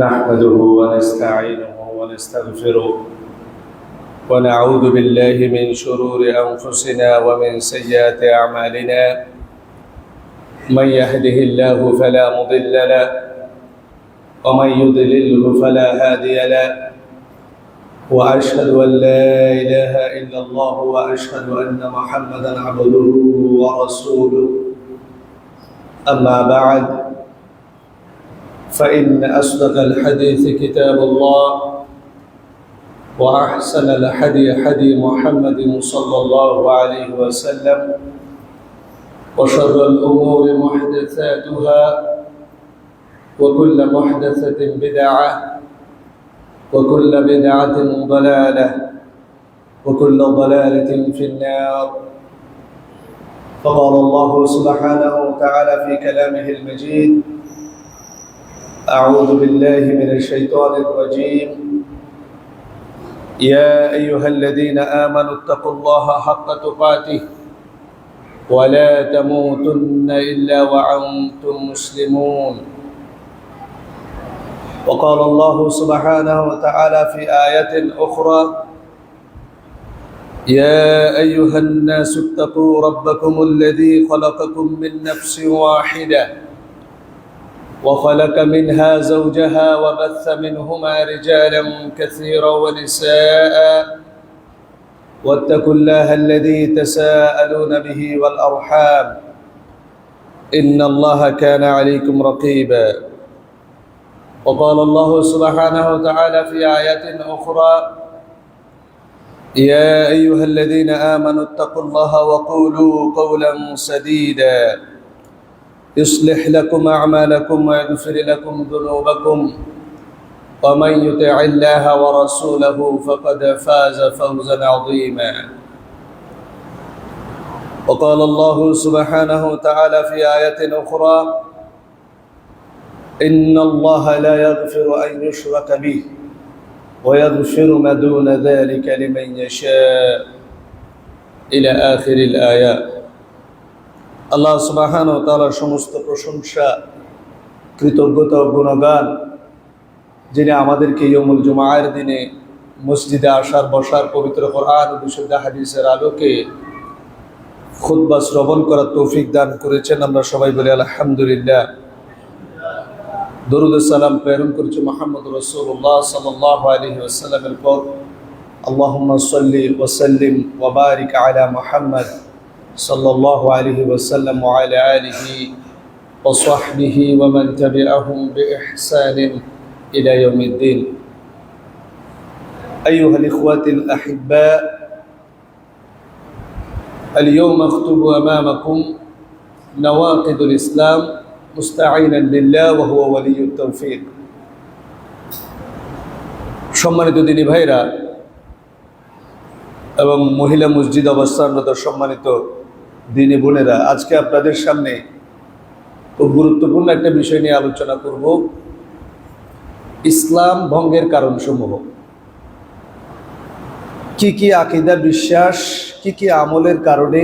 نحمده ونستعينه ونستغفره ونعوذ بالله من شرور أنفسنا ومن سيئات أعمالنا. من يهده الله فلا مضل له ومن يضلله فلا هادي له، وأشهد أن لا إله إلا الله وأشهد أن محمدا عبده ورسوله. أما بعد، فإن أصدق الحديث كتاب الله، وأحسن الحدي حدي محمد صلى الله عليه وسلم، وشر الأمور محدثاتها، وكل محدثة بدعة، وكل بدعة ضلالة، وكل ضلالة في النار. فقال الله سبحانه وتعالى في كلامه المجيد: أعوذ بالله من الشيطان الرجيم. يا أيها الذين آمنوا اتقوا الله حق تقاته ولا تموتن إلا وأنتم مسلمون. وقال الله سبحانه وتعالى في آية أخرى: يا أيها الناس اتقوا ربكم الذي خلقكم من نفس واحدة وخلق منها زوجها وبث منهما رجالا كثيرا ونساء، واتقوا الله الذي تساءلون به والأرحام إن الله كان عليكم رقيبا. وقال الله سبحانه وتعالى في آيات أخرى: يا أيها الذين آمنوا اتقوا الله وقولوا قولا سديدا يصلح لكم أعمالكم ويغفر لكم ذنوبكم، ومن يطع الله ورسوله فقد فاز فوزا عظيما. وقال الله سبحانه وتعالى في آية أخرى: إن الله لا يغفر أن يشرك به ويغفر ما دون ذلك لمن يشاء إلى آخر الآيات। আল্লাহ সুবহানাহু ওয়া তাআলার সমস্ত প্রশংসা, কৃতজ্ঞতা ও গুণগান, যিনি আমাদেরকে ইয়াউমুল জুমআর দিনে মসজিদে আসার বসার, পবিত্র কোরআন ও বিশুদ্ধ হাদিসের আলোকে খুতবা শ্রবণ করার তৌফিক দান করেছেন। আমরা সবাই বলি আলহামদুলিল্লাহ। দরুদ ও সালাম প্রেরণ করেছে মুহাম্মদ রাসূলুল্লাহ সাল্লাল্লাহু আলাইহি ওয়াসাল্লামের পর। আল্লাহুম্মা সাল্লি ওয়া সাল্লিম ওয়া বারিক আলা মুহাম্মদ সাল্লাল্লাহু আলাইহি ওয়াসাল্লাম ওয়া আলা আলিহি ওয়া সাহবিহি ওয়া মান তাবিআহুম বিইহসানিন ইলা ইয়াউমিদ্দিন। আইয়ুহাল ইখওয়াতিল আহিব্বা, اليوم أخطب أمامكم نواقض الإسلام مستعينا بالله وهو ولي التوفيق। সম্মানিত দিনী ভাইরা এবং মহিলা মসজিদ অবস্থানরত সম্মানিত দিনী বোনেরা, আজকে আপনাদের সামনে খুব গুরুত্বপূর্ণ একটা বিষয় নিয়ে আলোচনা করব: ইসলাম ভঙ্গের কারণসমূহ। কি কি আকীদা, বিশ্বাস, কি কি আমলের কারণে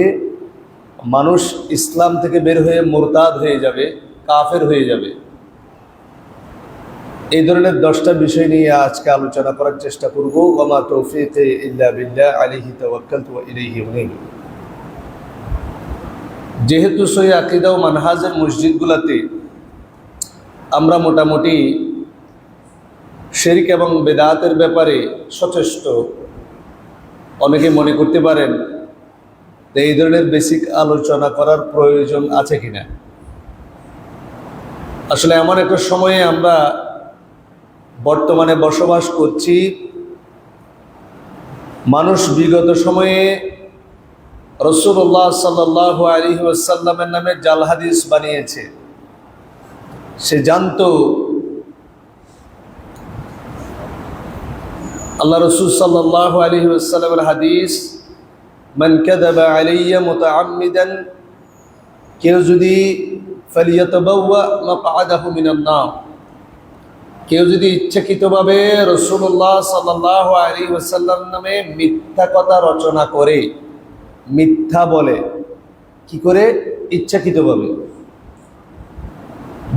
মানুষ ইসলাম থেকে বের হয়ে মুরতাদ হয়ে যাবে, কাফের হয়ে যাবে। এই ধরনের 10টা বিষয় নিয়ে আজকে আলোচনা করার চেষ্টা করব। ওয়া মা তৌফীকি ইল্লা বিল্লাহ, আলাইহি তাওয়াক্কালতু ওয়া ইলাইহি উনীব। যেহেতু সহিহ আকীদা ও মানহাজের মসজিদগুলোতে আমরা মোটামুটি শিরক এবং বিদআতের ব্যাপারে সচেষ্ট, অনেকে মনে করতে পারেন যে এই ধরনের বেসিক আলোচনা করার প্রয়োজন আছে কিনা। আসলে এমন একটা সময়ে আমরা বর্তমানে বসবাস করছি, মানুষ বিগত সময়ে রাসূলুল্লাহ সাল্লাল্লাহু আলাইহি ওয়াসাল্লামের নামে জাল হাদিস বানিয়েছে। সে জানতো আল্লাহ রাসূল সাল্লাল্লাহু আলাইহি ওয়াসাল্লামের হাদিস, মান কাযাবা আলাইয়া মুতাআম্মিদান, কেউ যদি ফালিয়াতাবাওয়া মাকআদাহু মিনান নার, কেউ যদি ইচ্ছাকৃতভাবে রাসূলুল্লাহ সাল্লাল্লাহু আলাইহি ওয়াসাল্লাম নামে মিথ্যা কথা রচনা করে, মিথ্যা বলে, কি করে? ইচ্ছাকৃতভাবে।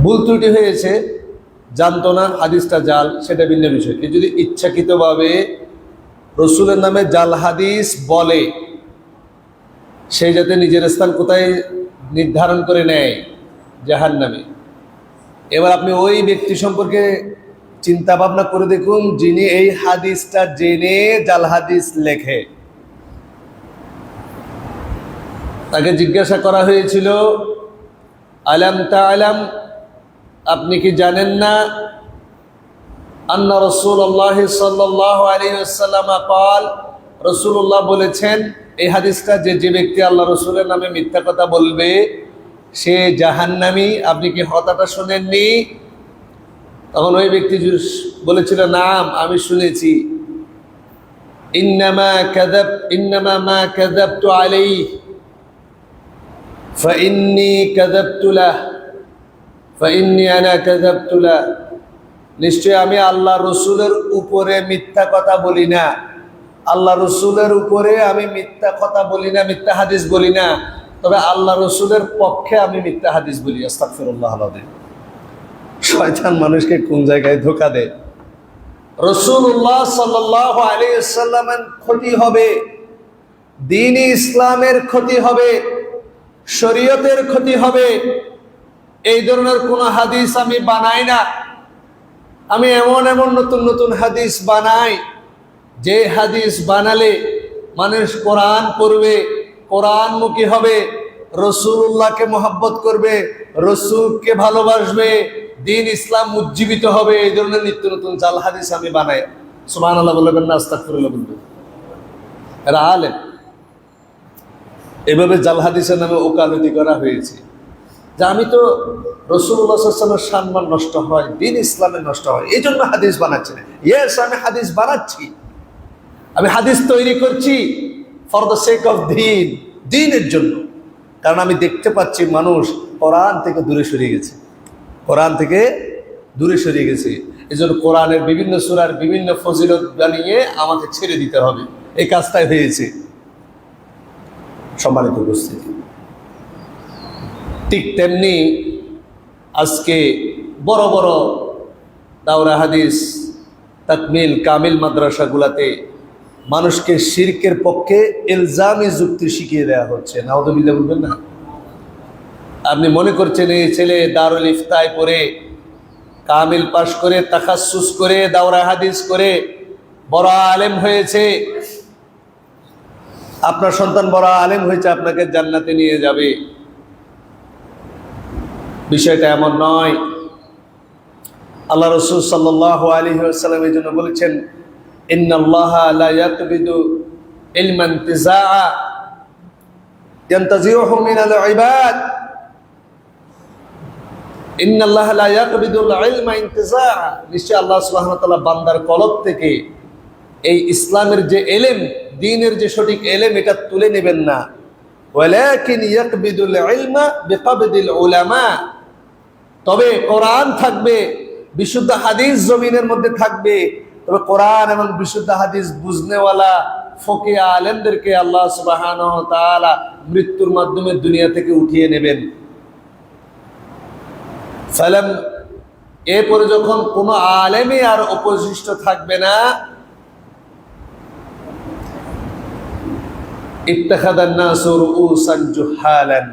ভুল ত্রুটি হয়েছে, জানতো না হাদিসটা জাল, সেটা ভিন্ন বিষয়। কেউ যদি ইচ্ছাকৃতভাবে রসুলের নামে জাল হাদিস বলে, সেই যাতে নিজের স্থান কোথায় নির্ধারণ করে নেয়, জাহান্নামে। এবার আপনি ওই ব্যক্তি সম্পর্কে চিন্তা ভাবনা করে দেখুন, যিনি এই হাদিসটা জেনে জাল হাদিস লেখে। তাকে জিজ্ঞাসা করা হয়েছিল, আলাম তা'লাম, আপনি কি জানেন না, আন্না রাসূলুল্লাহ সাল্লাল্লাহু আলাইহি ওয়াসাল্লাম قال, রাসূলুল্লাহ বলেছেন, এই হাদিসটা যে ব্যক্তি আল্লাহ রাসূলের নামে মিথ্যা কথা বলবে সে জাহান্নামী। আপনি কি কথাটা শুনেননি? তখন ওই ব্যক্তি বলেছিল, নাম, আমি শুনেছি। ইন্নামা মা কাযাবতু আলাইহি ফাইন্নী কাযাবতু লাহ ফাইন্নী আনা কাযাবতু লাহ, নিশ্চয় আমি আল্লাহ রসুলের উপরে মিথ্যা কথা বলি না। আল্লাহ রসুলের উপরে আমি মিথ্যা কথা বলি না, মিথ্যা হাদিস বলি না, তবে আল্লাহ রসুলের পক্ষে আমি মিথ্যা হাদিস বলি। আস্তাগফিরুল্লাহ আলাযীম। শয়তান মানুষকে কোন জায়গায় ধোঁকা দেয়। রাসূলুল্লাহ সাল্লাল্লাহু আলাইহি ওয়াসাল্লামের ক্ষতি হবে, দ্বীন ইসলামের ক্ষতি হবে, শরীয়তের ক্ষতি হবে, এই ধরনের কোন হাদিস আমি বানাই না। আমি এমন নতুন নতুন হাদিস বানাই, যে হাদিস বানালে মানুষ কোরআন পড়বে, কোরআনমুখী হবে, রসুল্লাহকে মহব্বত করবে, রসুলকে ভালোবাসবে, দ্বীন ইসলাম উজ্জীবিত হবে। এই ধরনের নিত্য নতুন জাল হাদিস আমি বানাই। সুবহানাল্লাহ বলবেন না, আস্তাগফিরুল্লাহ বলবেন। এরা আলেম। এভাবে জাল হাদিসের নামে ওকালতি করা হয়েছে, যে আমি তো রাসূলুল্লাহ সাল্লাল্লাহু আলাইহি ওয়াসাল্লামের সম্মান নষ্ট হয়, দ্বীন ইসলামের নষ্ট হয়, এই জন্য হাদিস বানাচ্ছি না। ইয়েস, আমি হাদিস বানাচ্ছি, আমি হাদিস তৈরি করছি ফর দ্য সেক অফ দ্বীন, দ্বীনের জন্য। কারণ আমি দেখতে পাচ্ছি মানুষ কোরআন থেকে দূরে সরে গেছে, কোরআন থেকে দূরে সরে গেছে। এই জন্য কোরআনের বিভিন্ন সূরার বিভিন্ন ফজিলত বানিয়ে আমাকে ছেড়ে দিতে হবে, এই কাজটাই হয়েছে। সম্মানিত উপস্থিতি, ঠিক তেমনি আজকে বড় বড় দাওরা হাদিস, তাকমিল, কামিল মাদ্রাসাগুলাতে মানুষকে শিরকের পক্ষে ইলজামি যুক্তি শিখিয়ে দেওয়া হচ্ছে। নাউযুবিল্লাহ বলবেন না। আপনি মনে করছেন এই ছেলে দারুল ইফতায় পড়ে, কামিল পাশ করে, তাখাসসুস করে, দাওরা হাদিস করে বড় আলেম হয়েছে, আপনার সন্তান বড় আলেম হয়েছে, আপনাকে জান্নাতে নিয়ে যাবে। বিষয়টা এমন নয়। আল্লাহ রাসূল সাল্লাল্লাহু আলাইহি ওয়াসাল্লাম এই জন্য বলেছেন, ইন্নাল্লাহা লা ইয়াকবিদু ইলমান ইনতিজাআ ইয়ানতাজিউহু মিনাল ইবাদ। ইন্নাল্লাহা লা ইয়াকবিদুল ইলমা ইনতিজাআ, নিশ্চয় আল্লাহ সুবহানাহু ওয়া তাআলা বান্দার কলব থেকে এই ইসলামের যে এলেম, দ্বীনের যে সঠিক এলেম, এটা তুলে নেবেন না। ওয়ালাকিন ইয়াকবিদুল ইলমা বিকবদিল উলামা, তবে কোরআন থাকবে, বিশুদ্ধ হাদিস জমিনের মধ্যে থাকবে, তবে কোরআন এবং বিশুদ্ধ হাদিস বুঝনেওয়ালা ফকিহ আলেমদেরকে আল্লাহ সুবহানাহু ওয়া তাআলা মৃত্যুর মাধ্যমে দুনিয়া থেকে উঠিয়ে নেবেন। সালাম, এরপরে যখন কোনো আলেমই আর অবশিষ্ট থাকবে না, ইত্তাখাযান নাসু রুউসান জুহালান,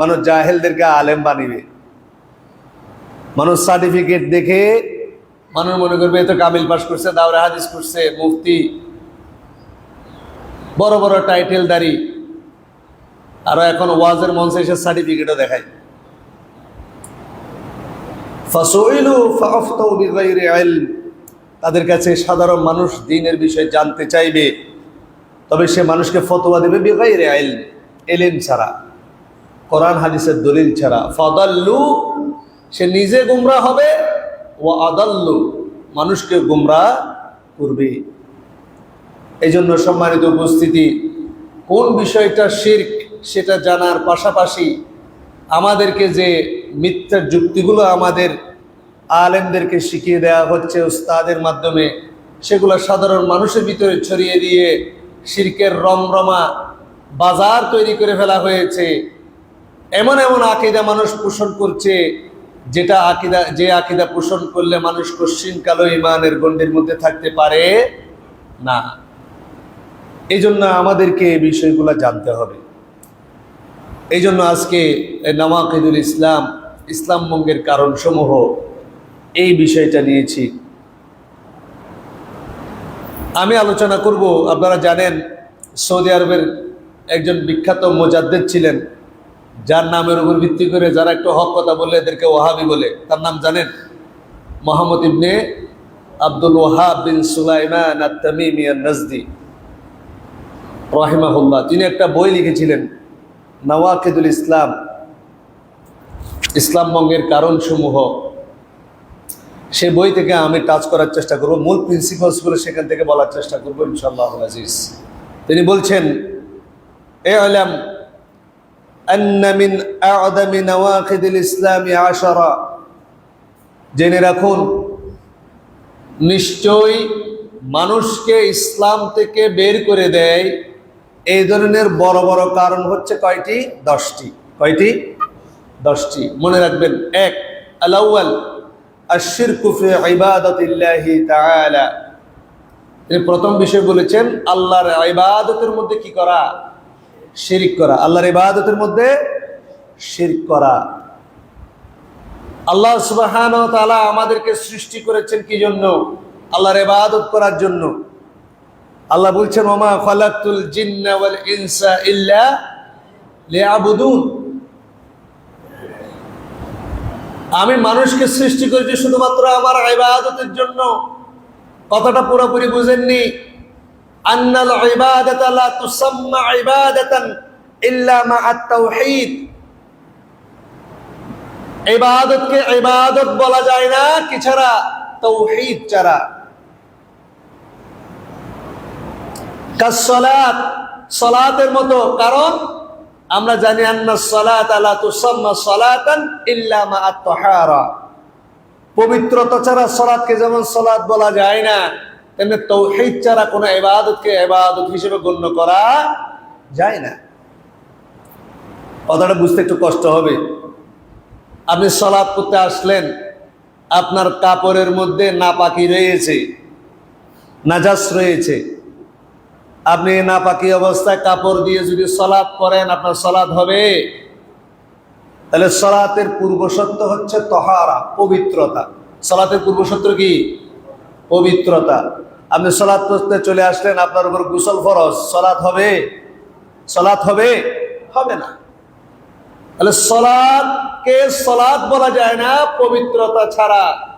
মানুষ জাহেলদেরকে আলেম বানিয়ে, মানুষ সার্টিফিকেট দেখে মানুষ মনে করবে এ তো কামিল পাস করছে, দাওরা হাদিস করছে, মুফতি, বড় বড় টাইটেলদারি, আরো এখন ওয়াজের মঞ্চে এসে সার্টিফিকেটও দেখায়। ফাসুইলু ফাআফতাউ বিগাইরি ইলম, তাদের কাছে সাধারণ মানুষ দ্বীনের বিষয়ে জানতে চাইবে, তবে সে মানুষকে ফতোয়া দেবে বিগাইরি ইলম, ইলম ছাড়া, কোরআন হাদিসের দলিল ছাড়া। ফাদাল্লু, সে নিজে গুমরাহ হবে, ওয়া আদাল্লু, মানুষকে গুমরাহ করবে। এই জন্য সম্মানিত উপস্থিতি, কোন বিষয়টা শিরক সেটা জানার পাশাপাশি আমাদেরকে যে মিথ্যা যুক্তিগুলো আমাদের আলেমদেরকে শিখিয়ে দেওয়া হচ্ছে উস্তাদের মাধ্যমে, সেগুলো সাধারণ মানুষের ভিতরে ছড়িয়ে দিয়ে শিরকের রমরমা বাজার তৈরি করে ফেলা হয়েছে। এমন এমন আকীদা মানুষ পোষণ করছে, যে আকীদা পোষণ করলে মানুষ কশ্চিনকালও ঈমানের গণ্ডির মধ্যে থাকতে পারে না। এই জন্য আমাদেরকে এই বিষয়গুলো জানতে হবে। এই জন্য আজকে নাওয়াকিদুল ইসলাম, ইসলাম ভঙ্গের কারণসমূহ, এই বিষয়টা নিয়েছি। আমি আলোচনা করব। আপনারা জানেন সৌদি আরবের একজন বিখ্যাত মুজাদ্দিদ ছিলেন, যার নামের উপর ভিত্তি করে যারা একটু হক কথা বললে এদেরকে ওয়াহাবি বলে। তার নাম জানেন? মুহাম্মদ ইবনে আব্দুল ওয়াহাব বিন সুলাইমান আত-তামিমি আন-নাজদি রাহিমাহুল্লাহ। তিনি একটা বই লিখেছিলেন, নাওয়াকিদুল ইসলাম, ইসলাম ভঙ্গের কারণসমূহ। সেই বই থেকে আমি টাচ করার চেষ্টা করব, মূল প্রিন্সিপালসগুলো সেখান থেকে বলার চেষ্টা করবো ইনশাআল্লাহ আজিজ। তিনি বলছেন, ই'লাম আন্না মিন আ'যামি নাওয়াকিদিল ইসলামি 10। জেনে রাখুন, নিশ্চয়ই মানুষকে ইসলাম থেকে বের করে দেয় এই ধরনের বড় বড় কারণ হচ্ছে কয়টি? 10টি। কয়টি? 10টি। মনে রাখবেন। 1, আল-আউয়াল আশ-শিরকু ফি ইবাদাতিল্লাহি তাআলা। তিনি প্রথম বিষয় বলেছেন আল্লাহর ইবাদতের মধ্যে কি করা? শিরক করা। আল্লাহর ইবাদতের মধ্যে শিরক করা। আল্লাহ সুবহানাহু ওয়া তাআলা আমাদেরকে সৃষ্টি করেছেন কি জন্য? আল্লাহর ইবাদত করার জন্য। আল্লাহ বলছেন, ওমা খালাকতুল জিন্না ওয়াল ইনসা ইল্লা লিয়াবুদুন। আমি মানুষকে সৃষ্টি করেছি শুধুমাত্র আমার ইবাদতের জন্য। কথাটা পুরোপুরি বুঝেননি। আন্নাল ইবাদাতা লা তুসাম্মা ইবাদাতান ইল্লা মা'আত তাওহীদ। ইবাদতকে ইবাদত বলা যায় না কি ছাড়া? তাওহীদ ছাড়া। কাসসালাত, সালাতের মতো। কারণ আমরা জানি আন্নাস সালাতা লা তুসাম্মা সালাতান ইল্লা মা'আত তাহারা। পবিত্রতা ছাড়া সালাতকে যেমন সালাত বলা যায় না, তেমনি তাওহীদ ছাড়া কোনো ইবাদতকে ইবাদত হিসেবে গণ্য করা যায় না। কথাটা বুঝতে একটু কষ্ট হবে। আপনি সালাত করতে আসলেন, আপনার কাপড়ের মধ্যে নাপাকি রয়েছে, নাজাস রয়েছে। আপনি নাপাকি অবস্থায় কাপড় দিয়ে যদি সালাত করেন, আপনার সালাত হবে? তাহলে সালাতের পূর্বশর্ত হচ্ছে তাহারা, পবিত্রতা। সালাতের পূর্বশর্ত কি? পবিত্রতা। আপনি সালাত করতে চলে আসলেন, আপনার উপর গোসল ফরজ, সালাত হবে? সালাত হবে? হবে না। তাহলে সালাতকে সালাত বলা যায় না পবিত্রতা ছাড়া।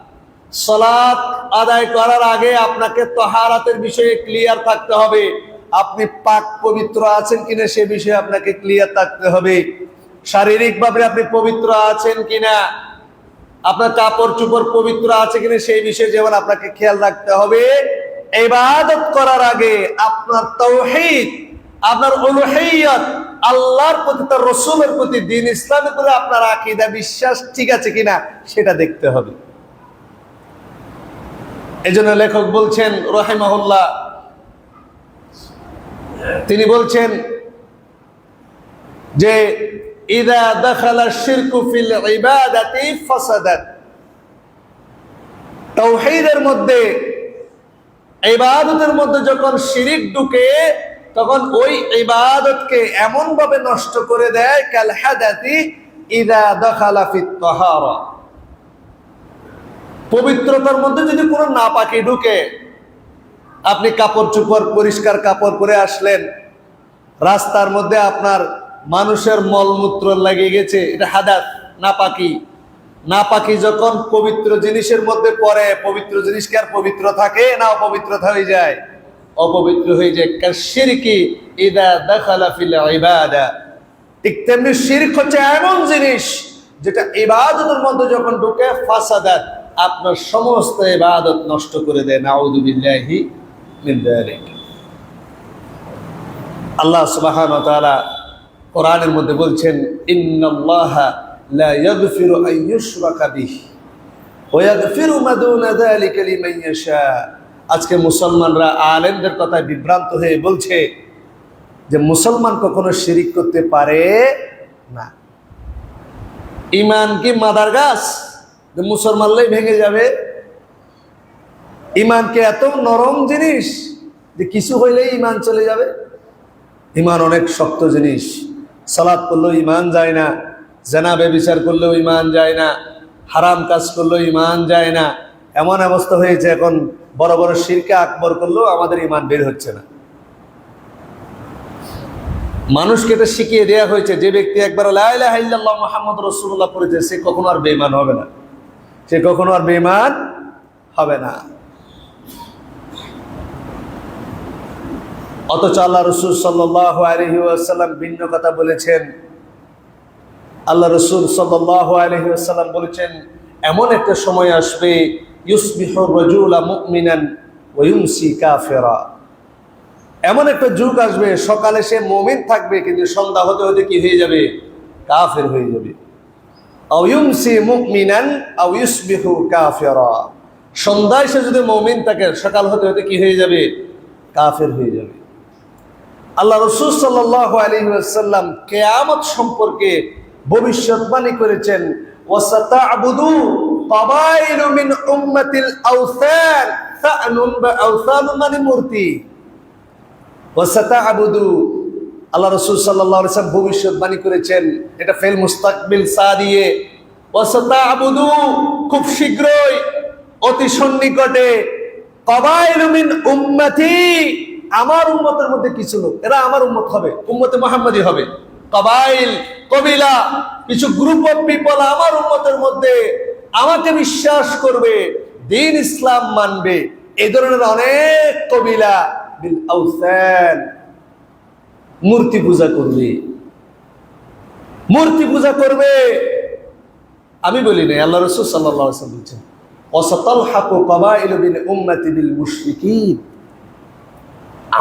সালাত আদায় করার আগে আপনাকে তাহারাতের বিষয়ে ক্লিয়ার থাকতে হবে। আপনি পাক পবিত্র আছেন কিনা সে বিষয়ে আপনাকে ক্লিয়ার থাকতে হবে। শারীরিকভাবে আপনি পবিত্র আছেন কিনা, আপনার কাপড় চোপড় পবিত্র আছে কিনা সেই বিষয়ে যেমন আপনাকে খেয়াল রাখতে হবে। ইবাদত করার আগে আপনার তাওহীদ, আপনার উলুহিয়ত, আল্লাহর প্রতি, তার রাসূলের প্রতি, দ্বীন ইসলামের প্রতি আপনার আকীদা, বিশ্বাস ঠিক আছে কিনা সেটা দেখতে হবে। এজন্য লেখক বলছেন রাহিমাহুল্লাহ, তিনি বলছেন যে ইযা দাখালা শিরকু ফিল ইবাদাতি ফাসাদাত। তাওহীদের মধ্যে, ইবাদতের মধ্যে যখন শিরক ঢুকে, তখন ওই ইবাদতকে এমন ভাবে নষ্ট করে দেয়, কাল হাদাতি ইযা দাখালা ফিত তাহারা। পবিত্রতার মধ্যে যদি কোনো নাপাকি ঢুকে, আপনি কাপড় চোপড় পরিষ্কার কাপড় পরে আসলেন, রাস্তার মধ্যে আপনার মানুষের মলমূত্র লেগে গেছে, এটা হাদাত, নাপাকি। নাপাকি যখন পবিত্র জিনিসের মধ্যে পড়ে, পবিত্র জিনিস কি আর পবিত্র থাকে না অপবিত্র হয়ে যায়? অপবিত্র হয়ে যায়। কাশিরকি ইযা দাখালা ফিল ইবাদা। ঠিক তেমনি শিরক হচ্ছে এমন জিনিস যেটা ইবাদতের মধ্যে যখন ঢুকে, ফাসাদাত, আপনার সমস্ত ইবাদত নষ্ট করে দেয়। নাউযু বিল্লাহি মিন যালিক। আল্লাহ সুবহানাহু ওয়া তাআলা কোরআনের মধ্যে বলছেন, ইন্নাল্লাহা লা ইয়াগফিরু আন ইউশরাকা বিহি ওয়া ইয়াগফিরু মা দুনা যালিকা লিমান ইয়াশা। আজকে মুসলমানরা আলেমদের কথায় বিভ্রান্ত হয়ে বলছে যে মুসলমান কখনো শিরিক করতে পারে না। ঈমান কি মাদার গাছ? যে মুসলমানলাই ভেঙে যাবে। ইমানকে এত নরম জিনিস যে কিছু হইলেই ইমান চলে যাবে। ইমান অনেক শক্ত জিনিস। সালাত করলেও ইমান যায় না, জেনা ব্যভিচার করলেও ইমান যায় না, হারাম কাজ করলেও ইমান যায় না। এমন অবস্থা হয়েছে এখন বড় বড় শিরকে আকবর করলেও আমাদের ইমান বের হচ্ছে না। মানুষকে এটা শিখিয়ে দেওয়া হয়েছে, যে ব্যক্তি একবার লা ইলাহা ইল্লাল্লাহ মুহাম্মাদুর রাসূলুল্লাহ পড়েছে সে কখনো আর বেঈমান হবে না, সে কখনো আর বেঈমান হবে না। অথচ আল্লাহ রাসূল সাল্লাল্লাহু আলাইহি ওয়াসাল্লাম ভিন্ন কথা বলেছেন। আল্লাহ রাসূল সাল্লাল্লাহু আলাইহি ওয়াসাল্লাম বলেছেন, এমন একটা সময় আসবে ইউসবিহু রাজুলু মুমিনান ওয়া ইউমসি কাফিরা। এমন একটা যুগ আসবে সকালে সে মুমিন থাকবে কিন্তু সন্ধ্যা হতে হতে কি হয়ে যাবে? কাফের হয়ে যাবে। আও ইউমসি মুমিনান আও ইউসবিহু কাফিরা। সন্ধ্যায় সে যদি মুমিন থাকে সকাল হতে হতে কি হয়ে যাবে? কাফের হয়ে যাবে। আল্লাহ রাসূল সাল্লাল্লাহু আলাইহি ওয়াসাল্লাম কিয়ামত সম্পর্কে ভবিষ্যৎবাণী করেছেন, ওয়াসাতা'বুদু কাবাইলু মিন উম্মাতিল আওসান সা'নুন বা আওসানু মানে মূর্তি। ওয়াসাতা'বুদু, আল্লাহ রাসূল সাল্লাল্লাহু আলাইহি ওয়াসাল্লাম ভবিষ্যৎবাণী করেছেন, এটা ফেল মুস্তাকবিল সা দিয়ে। ওয়াসাতা'বুদু, খুব শীঘ্রই, অতি সন্নিকটে, কাবাইলু মিন উম্মতি, আমার উম্মতের মধ্যে কিছু লোক, এরা আমার উম্মত হবে, উম্মতে মুহাম্মাদি হবে। কাবাইল, কবিলা, কিছু গ্রুপ অফ পিপল আমার উম্মতের মধ্যে আমাকে বিশ্বাস করবে, দ্বীন ইসলাম মানবে। এই ধরনের অনেক কবিলা বিল আওসান, মূর্তি পূজা করবে, মূর্তি পূজা করবে। আমি বলি না, আল্লাহ রাসূল সাল্লাল্লাহু আলাইহি ওয়াসাল্লাম বলেছেন, ওয়াসাতালহাকু কাবাইলু বিল উম্মতি বিল মুশরিকিন।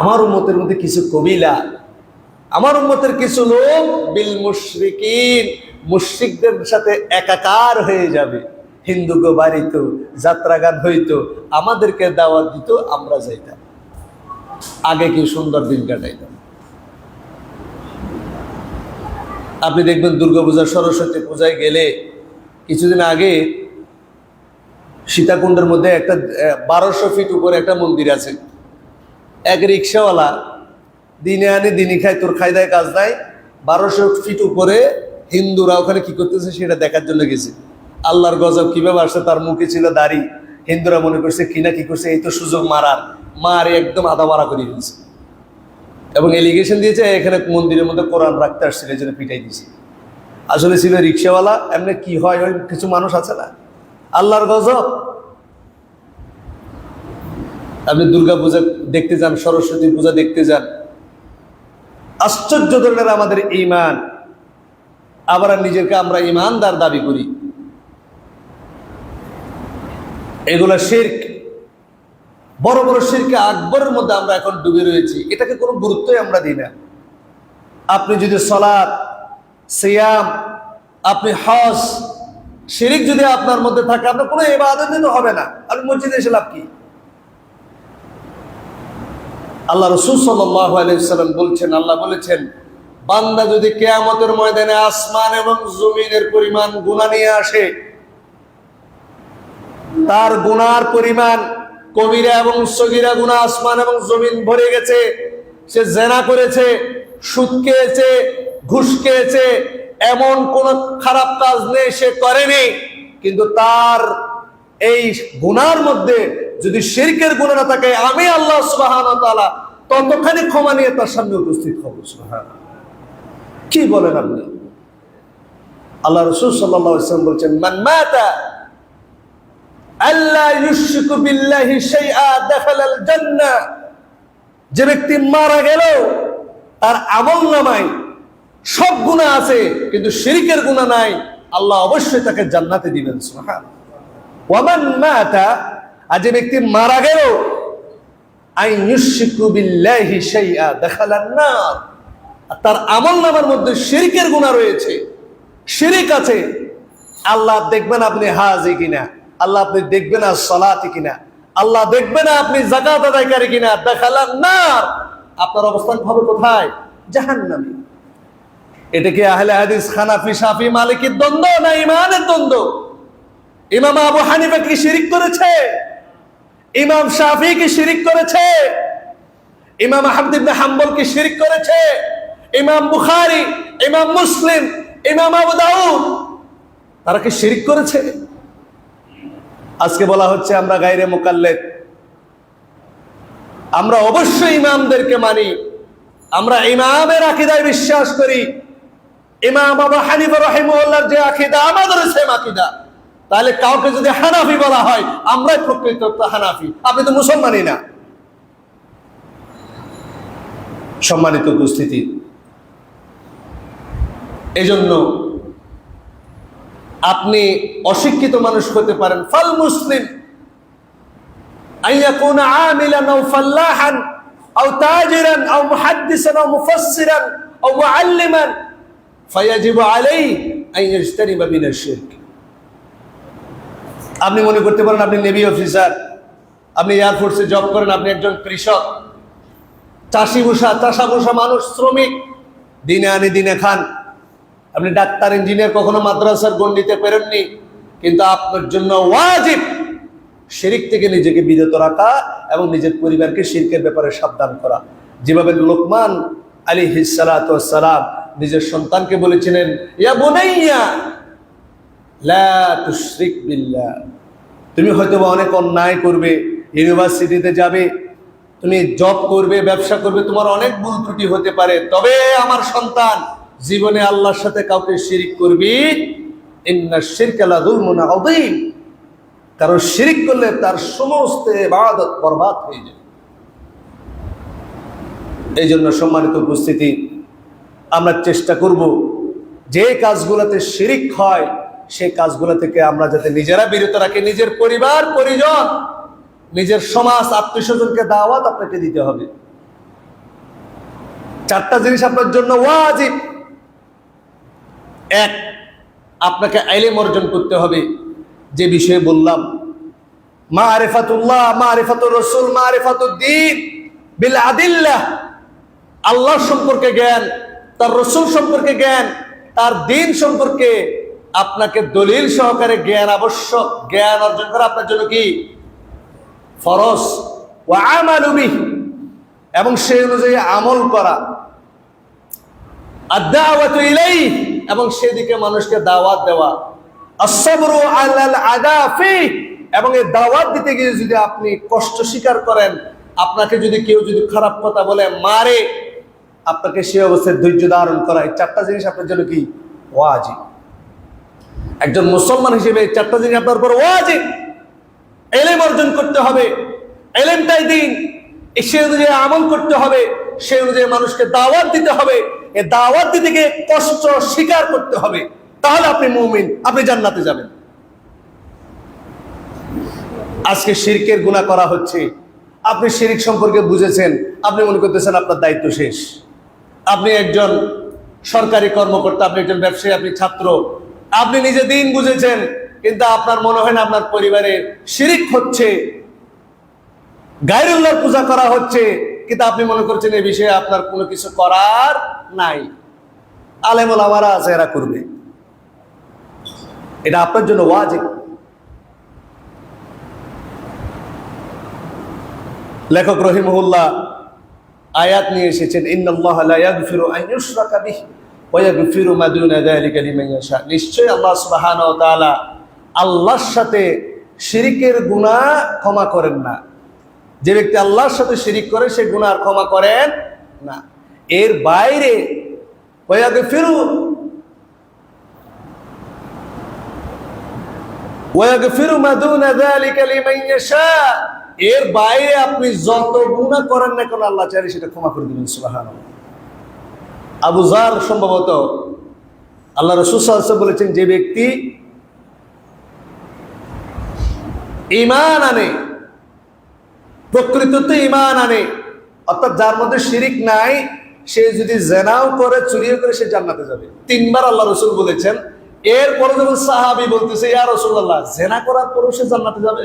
আমার উম্মতের মধ্যে কিছু কবিলা, আমার উম্মতের কিছু লোক বিল মুশরিকিন, মুশরিকদের সাথে একাকার হয়ে যাবে। হিন্দু গো বাড়িতো, যাত্রা গান হইতো, আমাদেরকে দাওয়াত দিত, আমরা যাইতাম, আগে কি সুন্দর দিন কাটাইতাম। আপনি দেখবেন দুর্গাপূজা, সরস্বতী পূজায় গেলে কিছুদিন আগে সীতাকুণ্ডের মধ্যে একটা 1200 ফিট উপরে একটা মন্দির আছে। এক রিক্সাওয়ালা দিনে আনি দিনই খায়, তোর খাই দেয় কাজ নাই, 1200 ফিট উপরে হিন্দুরা ওখানে কি করতেছে সেটা দেখার জন্য গেছে। আল্লাহর গজব কিভাবে আসছে, তার মুখে ছিল দাড়ি। হিন্দুরা মনে করছে কিনা কি করছে, এই তো সুযোগ মারার, মারে একদম আধা মারা করে দিয়েছে এবং এলিগেশন দিয়েছে এখানে মন্দিরের মধ্যে কোরআন রাখতে আসছিল, এই জন্য পিটাই দিয়েছে। আসলে ছিল রিক্সাওয়ালা। এমনি কি হয়, ওই কিছু মানুষ আছে না, আল্লাহর গজব। আপনি দুর্গা পূজা দেখতে যান, সরস্বতী পূজা দেখতে যান, আশ্চর্য ধরনের আমাদের ঈমান। আবার নিজেকে আমরা ঈমানদার দাবি করি। এগুলা শিরক, বড় বড় শিরকে আকবরের মধ্যে আমরা এখন ডুবে রয়েছি। এটাকে কোনো গুরুত্বই আমরা দিই না। আপনি যদি সালাত, সিয়াম, আপনি হজ, শিরক যদি আপনার মধ্যে থাকে, আপনার কোনো ইবাদত তো হবে না। আপনি মসজিদে এসে লাভ কি? আল্লাহ রাসূল সাল্লাল্লাহু আলাইহি ওয়াসাল্লাম বলছেন, আল্লাহ বলেছেন, বান্দা যদি কিয়ামতের ময়দানে আসমান এবং জমিনের পরিমাণ গুনাহ নিয়ে আসে, তার গুনার পরিমাণ, কবিরা এবং সগীরা গুনাহ আসমান এবং জমিন ভরে গেছে। সে জেনা করেছে, সুদ খেয়েছে, ঘুষ খেয়েছে, এমন কোন খারাপ কাজ নেই সে করেনি, কিন্তু তার এই গুনার মধ্যে যদি শিরকের গুনাহ না থাকে, আমি আল্লাহ সুবহানাহু ওয়া তাআলা ততখানি ক্ষমা নিয়ে তার সামনে উপস্থিত হব। সুবহানাল্লাহ, কি বলেন আপনি? আল্লাহ রাসূল সাল্লাল্লাহু আলাইহি ওয়াসাল্লাম বলেছেন, মান মাতা আল্লাহ ইউশরিকু বিল্লাহি শাইআ দাখালাল জান্নাহ। যে ব্যক্তি মারা গেল তার আমলনামায় সব গুনাহ আছে কিন্তু শিরকের গুনাহ নাই, আল্লাহ অবশ্যই তাকে জান্নাতে দিবেন। সুবহানাল্লাহ। ওয়া মান মাতা, আর যে ব্যক্তি মারা গেল আই ইউশরিকু বিল্লাহি শাইআ দাখালান নার, তার আমলনামার মধ্যে শিরকের গুনাহ রয়েছে, শিরক আছে, আল্লাহ দেখবেন আপনি হাজি কিনা, আল্লাহ আপনি দেখবেন না সালাতি কিনা, আল্লাহ দেখবে না আপনি যাকাত আদায়কারী কিনা, দাখালান নার, আপনার অবস্থান হবে কোথায়? জাহান্নামে। এটা কি আহলে হাদিস, হানাফি, শাফি, মালিকির দ্বন্দ্ব না ইমানের দ্বন্দ্ব? ইমাম আবু হানিফা কি শিরিক করেছে? ইমাম শাফি কি শিরিক করেছে? ইমাম আহমদ ইবনে হাম্বল কি শিরিক করেছে? ইমাম বুখারী, ইমাম মুসলিম, ইমাম আবু দাউদ তারা কি শিরিক করেছে? আজকে বলা হচ্ছে আমরা গায়রে মুকাল্লিদ। আমরা অবশ্যই ইমামদেরকে মানি, আমরা ইমামের আকীদায় বিশ্বাস করি। ইমাম আবু হানিফা রাহিমাহুল্লাহর যে আকীদা আমাদের সেম আকীদা। তাহলে কাউকে যদি হানাফি বলা হয়, আমরাই প্রকৃত হানাফি, আপনি তো মুসলমানই না। সম্মানিত উপস্থিতি, এজন্য আপনি অশিক্ষিত মানুষ হতে পারেন। ফাল মুসলিম আইয়াকুনা আমিলান আও ফাল্লাহান আও তাজিরান আও মুহাদ্দিসান আও মুফাসসিরান আও মুআল্লিমান ফায়াজিবু আলাইহি আন ইয়াজতানিবা মিনাশ শিরক। আপনি মনে করতে পারেন আপনি নেভি অফিসার, আপনি এয়ারফোর্সে জব করেন, আপনি একজন কৃষক, চাষা মানুষ, শ্রমিক, দিনে আনি দিনে খান। আপনি ডাক্তার, ইঞ্জিনিয়ার, কখনো মাদ্রাসার গণ্ডিতে পেরেননি, কিন্তু আপনার জন্য ওয়াজিব শিরক থেকে নিজেকে বিরত রাখা এবং নিজের পরিবারকে শিরকের ব্যাপারে সাবধান করা। যেভাবে লোকমান আলাইহিস সালাতু ওয়াস সালাম নিজের সন্তানকে বলেছিলেন, ইয়া বুনাইয়া লা তুশরিক বিল্লাহ। তুমি হয়তো অনেক অন্যায় করবে, ইউনিভার্সিটিতে যাবে, তুমি জব করবে, ব্যবসা করবে, তোমার অনেক ভুল ত্রুটি হতে পারে, তবে আমার সন্তান জীবনে আল্লাহর সাথে কাউকে শিরিক করবি, ইন্নাশ শিরকা লাযুলমুন আযীম। কারণ শিরিক করলে তার সমস্ত ইবাদত বরবাদ হয়ে যায়। এই জন্য সম্মানিত উপস্থিতি, আমরা চেষ্টা করব যে কাজগুলোতে শিরিক হয় সেই কাজগুলো থেকে আমরা যাতে নিজেরা বিরত রাখি। নিজের পরিবার পরিজন, নিজের সমাজ, আত্মীয়স্বজনকে দাওয়াত আপনাকে দিতে হবে। চারটা জিনিস আপনার জন্য ওয়াজিব। এক, আপনাকে ইলম অর্জন করতে হবে। যে বিষয়ে বললাম, মারিফাতুল্লাহ, মারিফাতুর রাসূল, মারিফাতুদ দ্বীন বিল আদিল্লাহ। আল্লাহ সম্পর্কে জ্ঞান, তার রাসূল সম্পর্কে জ্ঞান, তার দ্বীন সম্পর্কে আপনাকে দলিল সহকারে জ্ঞান আবশ্যক। জ্ঞান অর্জন করা আপনার জন্য কি ফরজ। ওয়া আমালু বিহি, এবং সেই অনুযায়ী আমল করা। আদ-দাওয়াতু ইলাইহি, এবং সেদিকে মানুষকে দাওয়াত দেওয়া। আস-সাবরু আলাল আদা ফি, এবং এই দাওয়াত দিতে গিয়ে যদি আপনি কষ্ট স্বীকার করেন, আপনাকে যদি কেউ খারাপ কথা বলে, মারে, আপনাকে সেই অবস্থায় ধৈর্য ধারণ করা। এই চারটা জিনিস আপনার জন্য কি ওয়াজিব। একজন মুসলমান হিসেবে এই চারটা জিনিস আপনার উপর ওয়াজিব। ইলম অর্জন করতে হবে, ইলমটাই দ্বীন। সে অনুযায়ী আমল করতে হবে, সে অনুযায়ী মানুষকে দাওয়াত দিতে হবে। এই দাওয়াত দিতে গিয়ে কষ্ট স্বীকার করতে হবে, তাহলে আপনি মুমিন, আপনি জান্নাতে যাবেন। আজকে শিরকের গুনাহ করা হচ্ছে, আপনি শিরক সম্পর্কে বুঝেছেন, আপনি মনে করতেছেন আপনার দায়িত্ব শেষ। আপনি একজন সরকারি কর্মকর্তা, আপনি একজন ব্যবসায়ী, আপনি ছাত্র, আপনি নিজে দিন বুঝেছেন, কিন্তু আপনার মনে হয় না আপনার পরিবারে শিরক হচ্ছে, গায়রুল্লাহর পূজা করা হচ্ছে, কিন্তু আপনি মনে করছেন এই বিষয়ে আপনার কোনো কিছু করার নাই। আলেম ওলামারা আছে, এরা করবে। এটা আপনার জন্য ওয়াজিব। লেখক রহিমাহুল্লাহ আয়াত নিয়ে এসেছেন, ইন্নাল্লাহা লা ইয়াগফিরু আন ইউশরাকা বিহি ওয়া ইয়াগফিরু মা দুনা যালিকা লিমান ইয়াশা। নিশ্চয়ই আল্লাহ সুবহানাহু ওয়া তাআলা আল্লাহর সাথে শিরকের গুনাহ ক্ষমা করেন না। যে ব্যক্তি আল্লাহর সাথে শিরিক করে সে গুনাহ ক্ষমা করেন না। এর বাইরে ওয়া ইয়াগফিরু মা দুনা যালিকা লিমান ইয়াশা, এর বাইরে আপনি যত গুনাহ করেন না কেন আল্লাহ চাইলে সেটা ক্ষমা করে দিবেন। সুবহানাল্লাহ। আবু যার সম্ভবত আল্লাহ রাসূল সাল্লাল্লাহু আলাইহি ওয়াসাল্লাম বলেছেন, যে ব্যক্তি ঈমান আনে, প্রকৃততে ঈমান আনে, অর্থাৎ যার মধ্যে শিরিক নাই, সে যদি জিনাও করে, চুরিও করে, সে জান্নাতে যাবে। তিনবার আল্লাহ রাসূল বলেছেন। এরপরে যখন সাহাবী বলতেছে, ইয়া রাসূলুল্লাহ, জিনা করার পরও সে জান্নাতে যাবে,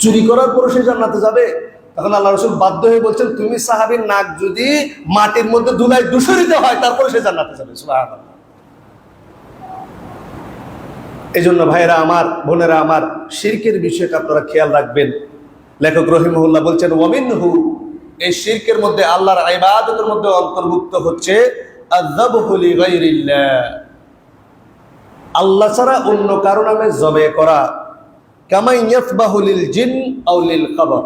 চুরি করার পরও সে জান্নাতে যাবে? তখন আল্লাহ রাসূল বাধ্য হয়ে বলছেন, তুমি সাহাবীর নাক যদি মাটির মধ্যে ধুলায় দূষিত হয়, তারপরে সে জান্নাতে যাবে। সুবহানাল্লাহ। এই জন্য ভাইয়েরা আমার, বোনেরা আমার, শিরকের বিষয়টা আপনারা খেয়াল রাখবেন। লেখক রহিমাহুল্লাহ বলছেন, ওয়ামিনহু, এই শিরকের মধ্যে, আল্লাহর ইবাদতের মধ্যে অন্তর্ভুক্ত হচ্ছে আযযাবহু লিগাইরিল্লাহ, আল্লাহ ছাড়া অন্য কারো নামে জবে করা। কামা ইয়াযবাহু লিল জিন আও লিল কবর,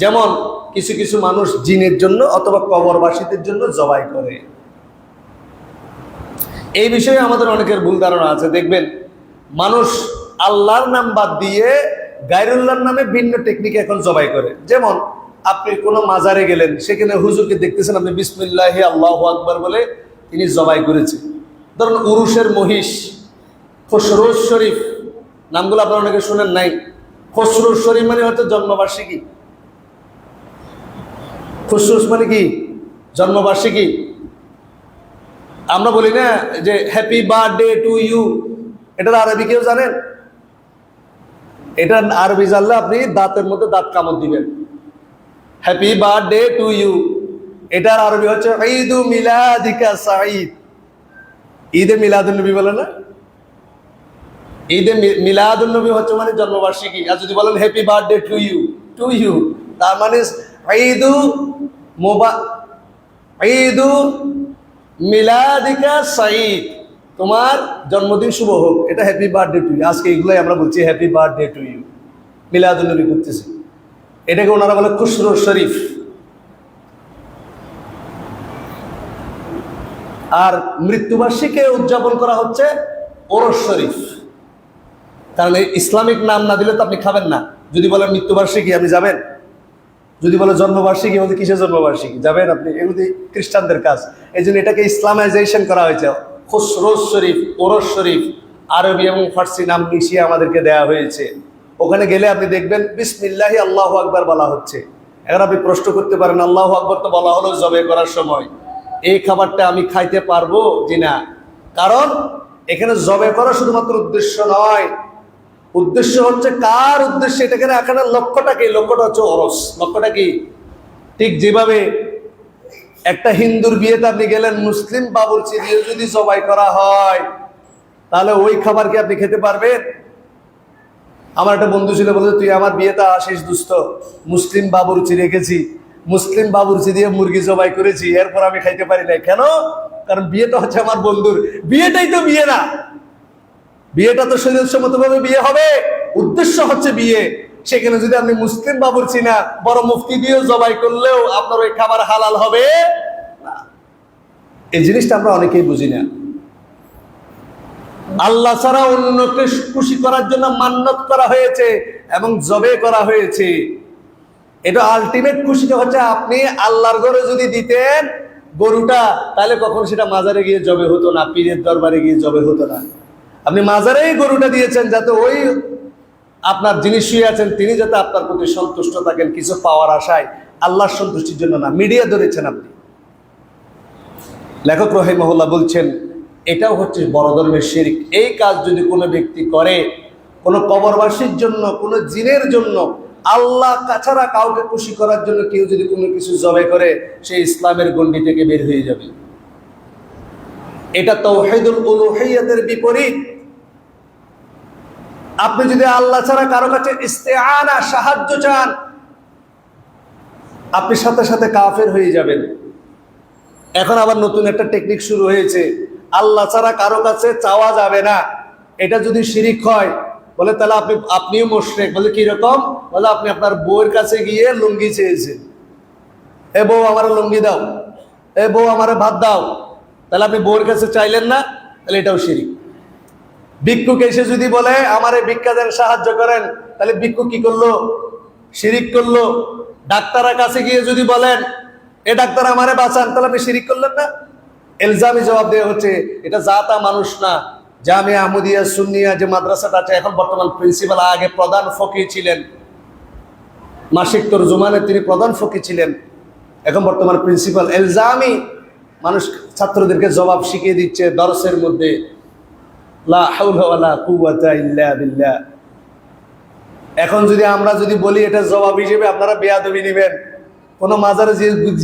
যেমন কিছু কিছু মানুষ জিনের জন্য অথবা কবরবাসীদের জন্য জবাই করে। এই বিষয়ে আমাদের অনেকের ভুল ধারণা আছে। দেখবেন মানুষ আল্লাহর নাম বাদ দিয়ে গায়রুল্লাহর নামে ভিন্ন টেকনিকে এখন জবাই করে। যেমন আপনি কোনো মাজারে গেলেন, সেখানে হুজুরকে দেখতেছেন, আপনি বিসমিল্লাহি আল্লাহু আকবার বলে তিনি জবাই করেছে। ধরুন উরুসের মহিষ, খসরুস শরীফ, নামগুলো আপনারা অনেকে শুনেন নাই। খসরুস শরীফ মানে হচ্ছে জন্মবার্ষিকী। খসরুস মানে কি? জন্মবার্ষিকী। আমরা বলি না যে হ্যাপি বার্থডে টু ইউ, এটার আরবি কেউ জানেন? এটা আরবি জানলে আপনি দাঁতের মধ্যে দাঁত কামড় দিবেন। হ্যাপি বার্থডে টু ইউ, এটার আরবি হচ্ছে ঈদু মিলাদিকা সাঈদ। ঈদে মিলাদুন নবী বলে না? ঈদে মিলাদুন নবী হচ্ছে মানে জন্মবার্ষিকী। আর যদি বলেন happy birthday to you, to you, তার মানে ঈদু ঈদু মিলাদিকা সাঈদ, তোমার জন্মদিন শুভ হোক, এটা হ্যাপি বার্থডে টু ইউ। আজকে এগুলাই আমরা বলছি হ্যাপি বার্থডে টু ইউ, মিলাদুন নবী করতেছি। এটাকে ওনারা বলে খুসরুস শরীফ। আর মৃত্যুবার্ষিকী উদযাপন করা হচ্ছে ওরস শরীফ। কারণ এই ইসলামিক নাম না দিলে তো আপনি খাবেন না। যদি বলেন মৃত্যুবার্ষিকী, আপনি যাবেন? যদি বলে জন্মবার্ষিকী, বলতে কিসের জন্মবার্ষিকী, যাবেন আপনি? এগুলি খ্রিস্টানদের কাজ। এই জন্য এটাকে ইসলামাইজেশন করা হয়েছে। খুসরুস শরীফ, ওরস শরীফ, আরবি এবং ফার্সি নাম মিশিয়ে আমাদেরকে দেয়া হয়েছে। ওখানে গেলে আপনি দেখবেন বিসমিল্লাহি আল্লাহু আকবার বলা হচ্ছে। এখন আপনি প্রশ্ন করতে পারেন, আল্লাহু আকবার তো বলা হলো জবে করার সময়, এই খাবারটা আমি খাইতে পারবো জি না? কারণ এখানে জবে করা শুধুমাত্র উদ্দেশ্য নয়, উদ্দেশ্য হচ্ছে কার উদ্দেশ্যে, এটাকে এখানে লক্ষ্যটা কি? লক্ষ্যটা হচ্ছে ওরস। লক্ষ্যটা কি? ঠিক যেভাবে একটা হিন্দুর বিয়েতে আপনি গেলেন, মুসলিম বাবুর্চি দিয়ে যদি জবাই করা হয়, তাহলে ওই খাবার কি আপনি খেতে পারবেন? আমার একটা বন্ধু ছিল, বলে তুই আমার বিয়েতে আসিস দুস্থ, মুসলিম বাবুর্চি রেখেছি, মুসলিম বাবুর্চি দিয়ে মুরগি জবাই করেছি, এরপর আমি খাইতে পারি না। কেন? কারণ বিয়েটা হচ্ছে আমার বন্ধুর। বিয়েটাই তো বিয়ে না, বিয়েটা তো শরীয়তসম্মত ভাবে বিয়ে হবে, উদ্দেশ্য হচ্ছে বিয়ে। সেখানে যদি আপনি মুসলিম বাবুর্চি না, বড় মুফতি দিয়ে জবাই করলেও আপনার ওই খাবার হালাল হবে না। এই জিনিসটা আমরা অনেকেই বুঝি না। আল্লাহ ছাড়া অন্যকে খুশি করার জন্য মান্নত করা হয়েছে এবং জবে করা হয়েছে। এটা আলটিমেট খুশিটা হচ্ছে আপনি আল্লাহর ঘরে যদি দিতেন গরুটা, তাহলে কখন সেটা মাজারে গিয়ে জবে হতো না, পীরের দরবারে গিয়ে জবে হতো না। আপনি মাজারেই গরুটা দিয়েছেন যাতে ওই আপনার যিনি শুয়ে আছেন তিনি যাতে আপনার প্রতি সন্তুষ্ট থাকেন, কিছু পাওয়ার আশায়, আল্লাহর সন্তুষ্টির জন্য না। মিডিয়া ধরেছেন আপনি। লেখক রহিমাহুল্লাহ বলছেন এটাও হচ্ছে বড় ধরনের শিরক। এই কাজ যদি কোনো ব্যক্তি করে, কোনো কবরবাসীর জন্য, কোনো জিনের জন্য, আল্লাহ ছাড়া কাউকে খুশি করার জন্য কেউ যদি কোনো কিছু জবাই করে, সে ইসলামের গণ্ডি থেকে বের হয়ে যাবে। এটা তাওহীদুল উলুহিয়্যাতের বিপরীত। আপনি যদি আল্লাহ ছাড়া কারো কাছে ইস্তেআনা, সাহায্য চান, আপনি সাথে সাথে কাফের হয়ে যাবেন। এখন আবার নতুন একটা টেকনিক শুরু হয়েছে, আল্লাহ ছাড়া কারো কাছে চাওয়া যাবে না। এটা যদি শিরিক হয়, বলে তাহলে আপনিও মুশরিক। বলে কিরকম? বলে আপনি আপনার বউয়ের কাছে গিয়ে লুঙ্গি চেয়েছেন, এ বউ আমার লুঙ্গি দাও, এ বউ আমার ভাত দাও, তাহলে আপনি বউয়ের কাছে চাইলেন না, তাহলে এটাও শিরিক। ভিক্ষুক এসে যদি বলে আমারে ভিক্ষা দেন, সাহায্য করেন, তাহলে ভিক্ষুক কি করলো? শিরিক করলো। ডাক্তারের কাছে গিয়ে যদি বলেন এ ডাক্তার আমারে বাঁচান, তাহলে আপনি শিরিক করলেন না? এলজামি জবাব দেওয়া হচ্ছে। এটা জাতা মানুষ না। জামিয়া আহমদিয়া সুন্নিয়া যে মাদ্রাসাটা আছে, এখন বর্তমান প্রিন্সিপাল, আগে প্রধান ফকি ছিলেন, মাসিক তরজুমানে তিনি প্রধান ফকি ছিলেন, এখন বর্তমান প্রিন্সিপাল। এলজামি মানুষ ছাত্রদেরকে জবাব শিখিয়ে দিচ্ছে দরসের মধ্যে, লা হাওলা ওয়ালা কুওয়াতা ইল্লা বিল্লাহ। এখন যদি আমরা যদি বলি এটা জবাব হিসেবে, আপনারা বেয়াদবি নেবেন। কোনো মাজারে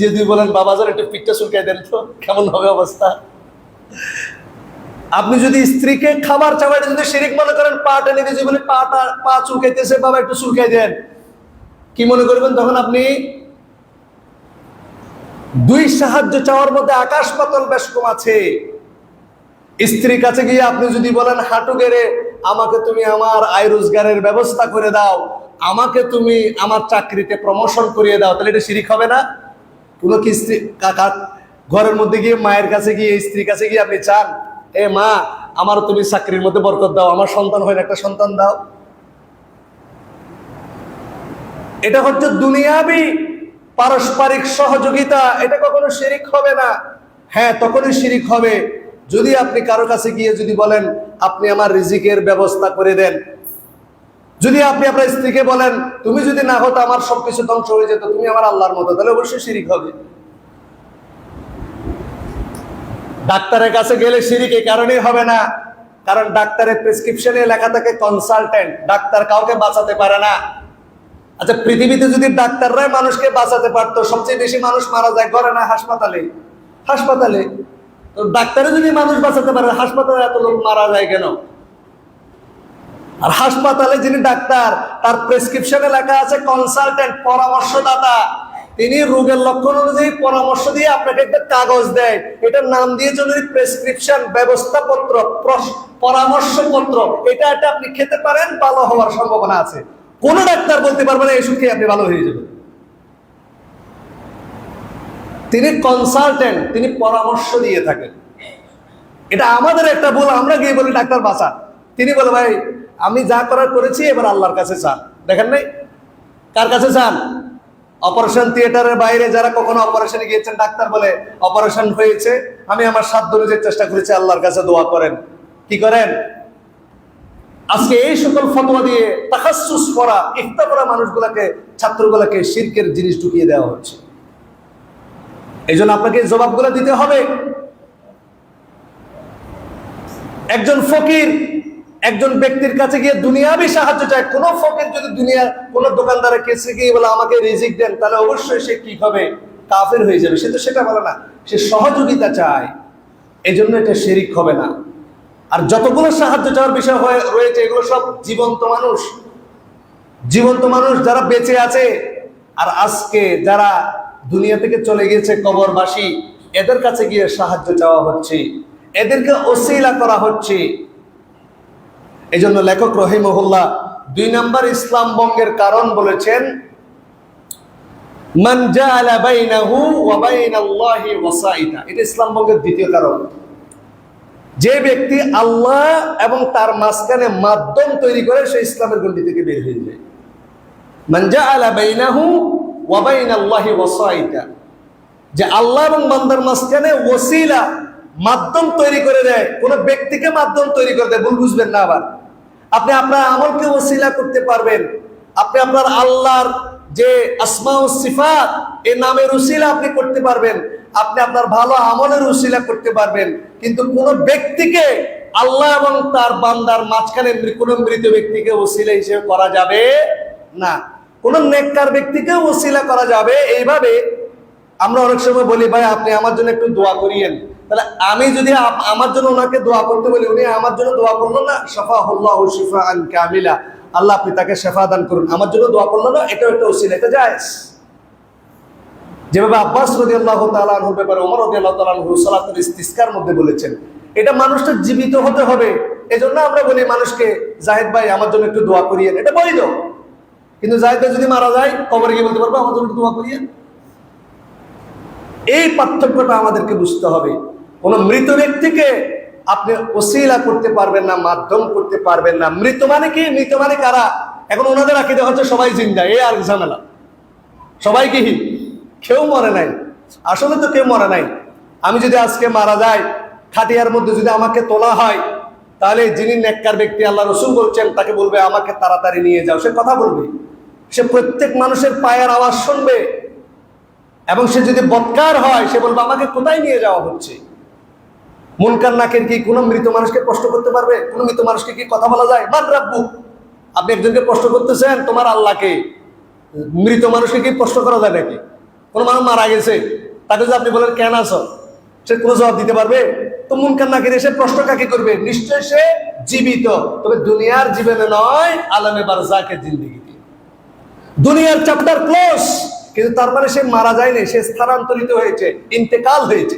যদি বলেন বাবাজার একটু পিঠটা চুলকাই দেন তো, কেমন হবে অবস্থা? আপনি যদি স্ত্রীকে খাবার চাবাইতে যদি শিরিক মনে করেন, পা টেনে দিয়ে বলে পা চুলকাইতেছে, বাবা একটু চুলকাই দেন, কি মনে করবেন তখন আপনি? দুই সাহায্য চাওয়ার মধ্যে আকাশ পাতাল বেশ কম আছে। স্ত্রীর কাছে গিয়ে আপনি যদি বলেন, হাঁটু গেড়ে আমাকে তুমি আমার আয় রোজগারের ব্যবস্থা করে দাও, আমাকে তুমি আমার চাকরিতে প্রমোশন করিয়ে দাও, তাহলে এটা শিরিক হবে না? কোনো কি স্ত্রী ঘরের মধ্যে গিয়ে মায়ের কাছে গিয়ে, স্ত্রীর কাছে গিয়ে আপনি চান, এ মা আমার তুমি চাকরির মধ্যে বরকত দাও, আমার সন্তান হয় না, একটা সন্তান দাও? এটা হচ্ছে দুনিয়াবি পারস্পরিক সহযোগিতা, এটা কখনো শিরিক হবে না। হ্যাঁ, তখনই শিরিক হবে যদি আপনি কারো কাছে গিয়ে যদি বলেন, আপনি আমার রিজিকের ব্যবস্থা করে দেন। যদি আপনি আপনার স্ত্রীকে বলেন, তুমি যদি না হতো আমার সবকিছু ধ্বংস হয়ে যেত, তুমি আমার আল্লাহর মতো, তাহলে অবশ্যই শিরিক হবে। ডাক্তারের কাছে গেলে শিরিক এই কারণেই হবে না, কারণ ডাক্তারের প্রেসক্রিপশনে লেখা থাকে কনসালটেন্ট, ডাক্তার কাউকে বাঁচাতে পারে না। আচ্ছা, পৃথিবীতে যদি ডাক্তাররাই মানুষকে বাঁচাতে পারতো, সবচেয়ে বেশি মানুষ মারা যায় ঘরে না হাসপাতালে? হাসপাতালে। তো ডাক্তারে যদি মানুষ বাঁচাতে পারে, হাসপাতালে এত লোক মারা যায় কেন? আর হাসপাতালে যিনি ডাক্তার, তার প্রেসক্রিপশনে লেখা আছে কনসালটেন্ট, পরামর্শদাতা। তিনি রোগের লক্ষণ অনুযায়ী পরামর্শ দিয়ে আপনাকে একটা কাগজ দেয়, এটার নাম দিয়ে যদি প্রেসক্রিপশন, ব্যবস্থাপত্র, পরামর্শপত্র, এটা আপনি খেতে পারেন, ভালো হওয়ার সম্ভাবনা আছে। কোন ডাক্তার বলতে পারবে না এসব খেয়ে আপনি ভালো হয়ে যাবেন। তিনি কনসালটেন্ট, তিনি পরামর্শ দিয়ে থাকেন। এটা আমাদের একটা ভুল, আমরা গিয়ে বলি ডাক্তার বাঁচান, তিনি বলে ভাই আমি যা করার করেছি, এবার আল্লাহর কাছে চান। দেখেন নাই? কার কাছে চান? অপারেশন থিয়েটারের বাইরে যারা কখনো অপারেশনে গিয়েছেন, ডাক্তার বলে অপারেশন হয়েছে, আমি আমার সাধ্য অনুযায়ী চেষ্টা করেছি, আল্লাহর কাছে দোয়া করেন। কি করেন? আজকে এই সকল ফতোয়া দিয়ে তাখাসসুস করা, ইফতা করা মানুষগুলাকে, ছাত্রগুলাকে শিরকের জিনিস ঢুকিয়ে দেওয়া হচ্ছে। এই জন্য আপনাকে জবাবগুলো দিতে হবে। একজন ফকির একজন ব্যক্তির কাছে গিয়ে দুনিয়াবি সাহায্য চায়, কোন ফকির যদি দুনিয়ার কোন দোকানদারের কাছে গিয়ে বলে আমাকে রিজিক দেন, তাহলে অবশ্যই সে কি হবে? কাফের হয়ে যাবে। সে তো সেটা বলে না, সে সহযোগিতা চায়, এই জন্য এটা শিরিক হবে না। আর যতগুলো সাহায্য চাওয়ার বিষয় রয়েছে, এগুলো সব জীবন্ত মানুষ, জীবন্ত মানুষ যারা বেঁচে আছে। আর আজকে যারা দুনিয়া থেকে চলে গিয়েছে, কবরবাসী, এদের কাছে গিয়ে সাহায্য চাওয়া হচ্ছে, এদেরকে ওসিলা করা হচ্ছে। এই জন্য লেখক রহিমহুল্লাহ 2 নম্বর ইসলাম ভঙ্গের কারণ বলেছেন, মান জাআলা বাইনাহু ওয়া বাইনাল্লাহি ওয়াসাইতা। এটা ইসলাম ভঙ্গের দ্বিতীয় কারণ। যে ব্যক্তি আল্লাহ এবং তার মাঝখানে মাধ্যম তৈরি করে, সে ইসলামের গণ্ডি থেকে বের হয়ে যায়। মান জাআলা বাইনাহু ওয়া বাইনাল্লাহি ওয়াসাইতা, যে আল্লাহ এবং বান্দার মাঝখানে ওসিলা, মাধ্যম তৈরি করে দেয়। কোন ব্যক্তিকে মাধ্যম তৈরি করে দেয়, ভুল বুঝবেন না। আবার আপনি আপনার আমলকে ওসিলা করতে পারবেন, আপনি আপনার আল্লাহর যে আসমা ও সিফাত, এই নামের উসিলা আপনি করতে পারবেন, আপনি আপনার ভালো আমলের উসিলা করতে পারবেন। কিন্তু কোন ব্যক্তিকে আল্লাহ এবং তার বান্দার মাঝখানে কোন মৃত ব্যক্তিকে ওসিলা হিসেবে করা যাবে না। কোন নেককার ব্যক্তিকে ওসিলা করা যাবে এইভাবে। আমরা অনেক সময় বলি, ভাই আপনি আমার জন্য একটু দোয়া করিয়েন, তাহলে আমি যদি আমার জন্য ওনাকে দোয়া করতে বলি, উনি আমার জন্য দোয়া করলো না, শাফাহুল্লাহু শিফাআন কামিলা, আল্লাহ আপনি তাকে শিফা দান করুন, আমার জন্য দোয়া করলো না, এটা একটা ওসিলা, এটা জায়েজ। যেভাবে আব্বাস রাদিয়াল্লাহু তাআলা আনহুর ব্যাপারে ওমর রাদিয়াল্লাহু তাআলা আনহু সালাতুল ইস্তিসকার মধ্যে বলেছেন, এটা মানুষটা জীবিত হতে হবে। এজন্য আমরা বলি মানুষকে, জাহিদ ভাই আমার জন্য একটু দোয়া করিয়েন, এটা বৈধ। কিন্তু জাহিদ ভাই যদি মারা যায়, কবরে গিয়ে বলতে পারবো আমার জন্য একটু দোয়া করিয়েন? এই পার্থক্যটা আমাদেরকে বুঝতে হবে। কোন মৃত ব্যক্তিকে আপনি ওসিলা করতে পারবেন না, মাধ্যম করতে পারবেন না। মৃত মানে কি? মৃত মানে কারা? এখন ওনাদের আকীদা হচ্ছে সবাই জিন্দা, এই আর ঝামেলা। সবাই কি? কেউ মরে নাই। আসলে তো কেউ মরে নাই। আমি যদি আজকে মারা যাই, খাটিয়ার মধ্যে যদি আমাকে তোলা হয়, তাহলে যিনি নেককার ব্যক্তি, আল্লাহ রাসূল বলছেন, তাকে বলবে আমাকে তাড়াতাড়ি নিয়ে যাও। সে কথা বলবে, সে প্রত্যেক মানুষের পায়ের আওয়াজ শুনবে, এবং সে যদি বদকার হয়, সে বলবে আমাকে কোথায় নিয়ে যাওয়া হচ্ছে। মুনকার নাকির কি কোনো মৃত মানুষকে প্রশ্ন করতে পারবে? কোনো মৃত মানুষকে কি কথা বলা যায়? মান রাব্বুক, আপনি একজনকে প্রশ্ন করতেছেন, তোমার আল্লাহকে। মৃত মানুষকে কি প্রশ্ন করা যায় নাকি? কোনো মানুষ মারা গেছে, তাকে যদি আপনি বলেন কেন আছো, সে কোনো জবাব দিতে পারবে? তো মুনকার নাকির এসে প্রশ্ন কাকে করবে? নিশ্চয় সে জীবিত, তবে দুনিয়ার জীবনে নয়, আলমে বারজাখের জিন্দেগিতে। দুনিয়ার চ্যাপ্টার ক্লোজ, কিন্তু তারপরে সে মারা যায়নি, সে স্থানান্তরিত হয়েছে, ইন্তেকাল হয়েছে।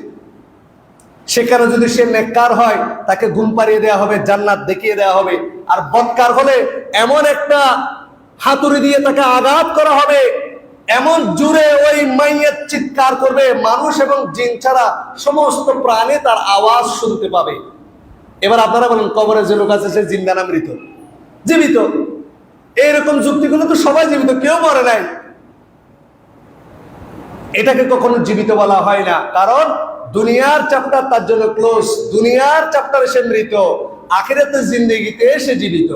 সেখানে যদি সে নেককার হয় তাকে ঘুম পাড়িয়ে দেওয়া হবে, জান্নাত দেখিয়ে দেওয়া হবে। আর বদকার হলে এমন একটা হাতুড়ি দিয়ে তাকে আঘাত করা হবে, এমন জোরে ওই মাইয়াত চিৎকার করবে, মানুষ এবং জিন ছাড়া সমস্ত প্রাণী তার আওয়াজ শুনতে পাবে। এবার আপনারা বলেন, কবরে যে লোক আছে সে জিন্দা না মৃত? জীবিত। এইরকম যুক্তিগুলো তো সবাই জীবিত, কেউ মরে নাই। এটাকে কখনো জীবিত বলা হয় না, কারণ দুনিয়ার চ্যাপ্টার তার জন্য ক্লোজ। দুনিয়ার চ্যাপ্টারে সে মৃত, আখিরাতের জিন্দেগিতে সে জীবিত।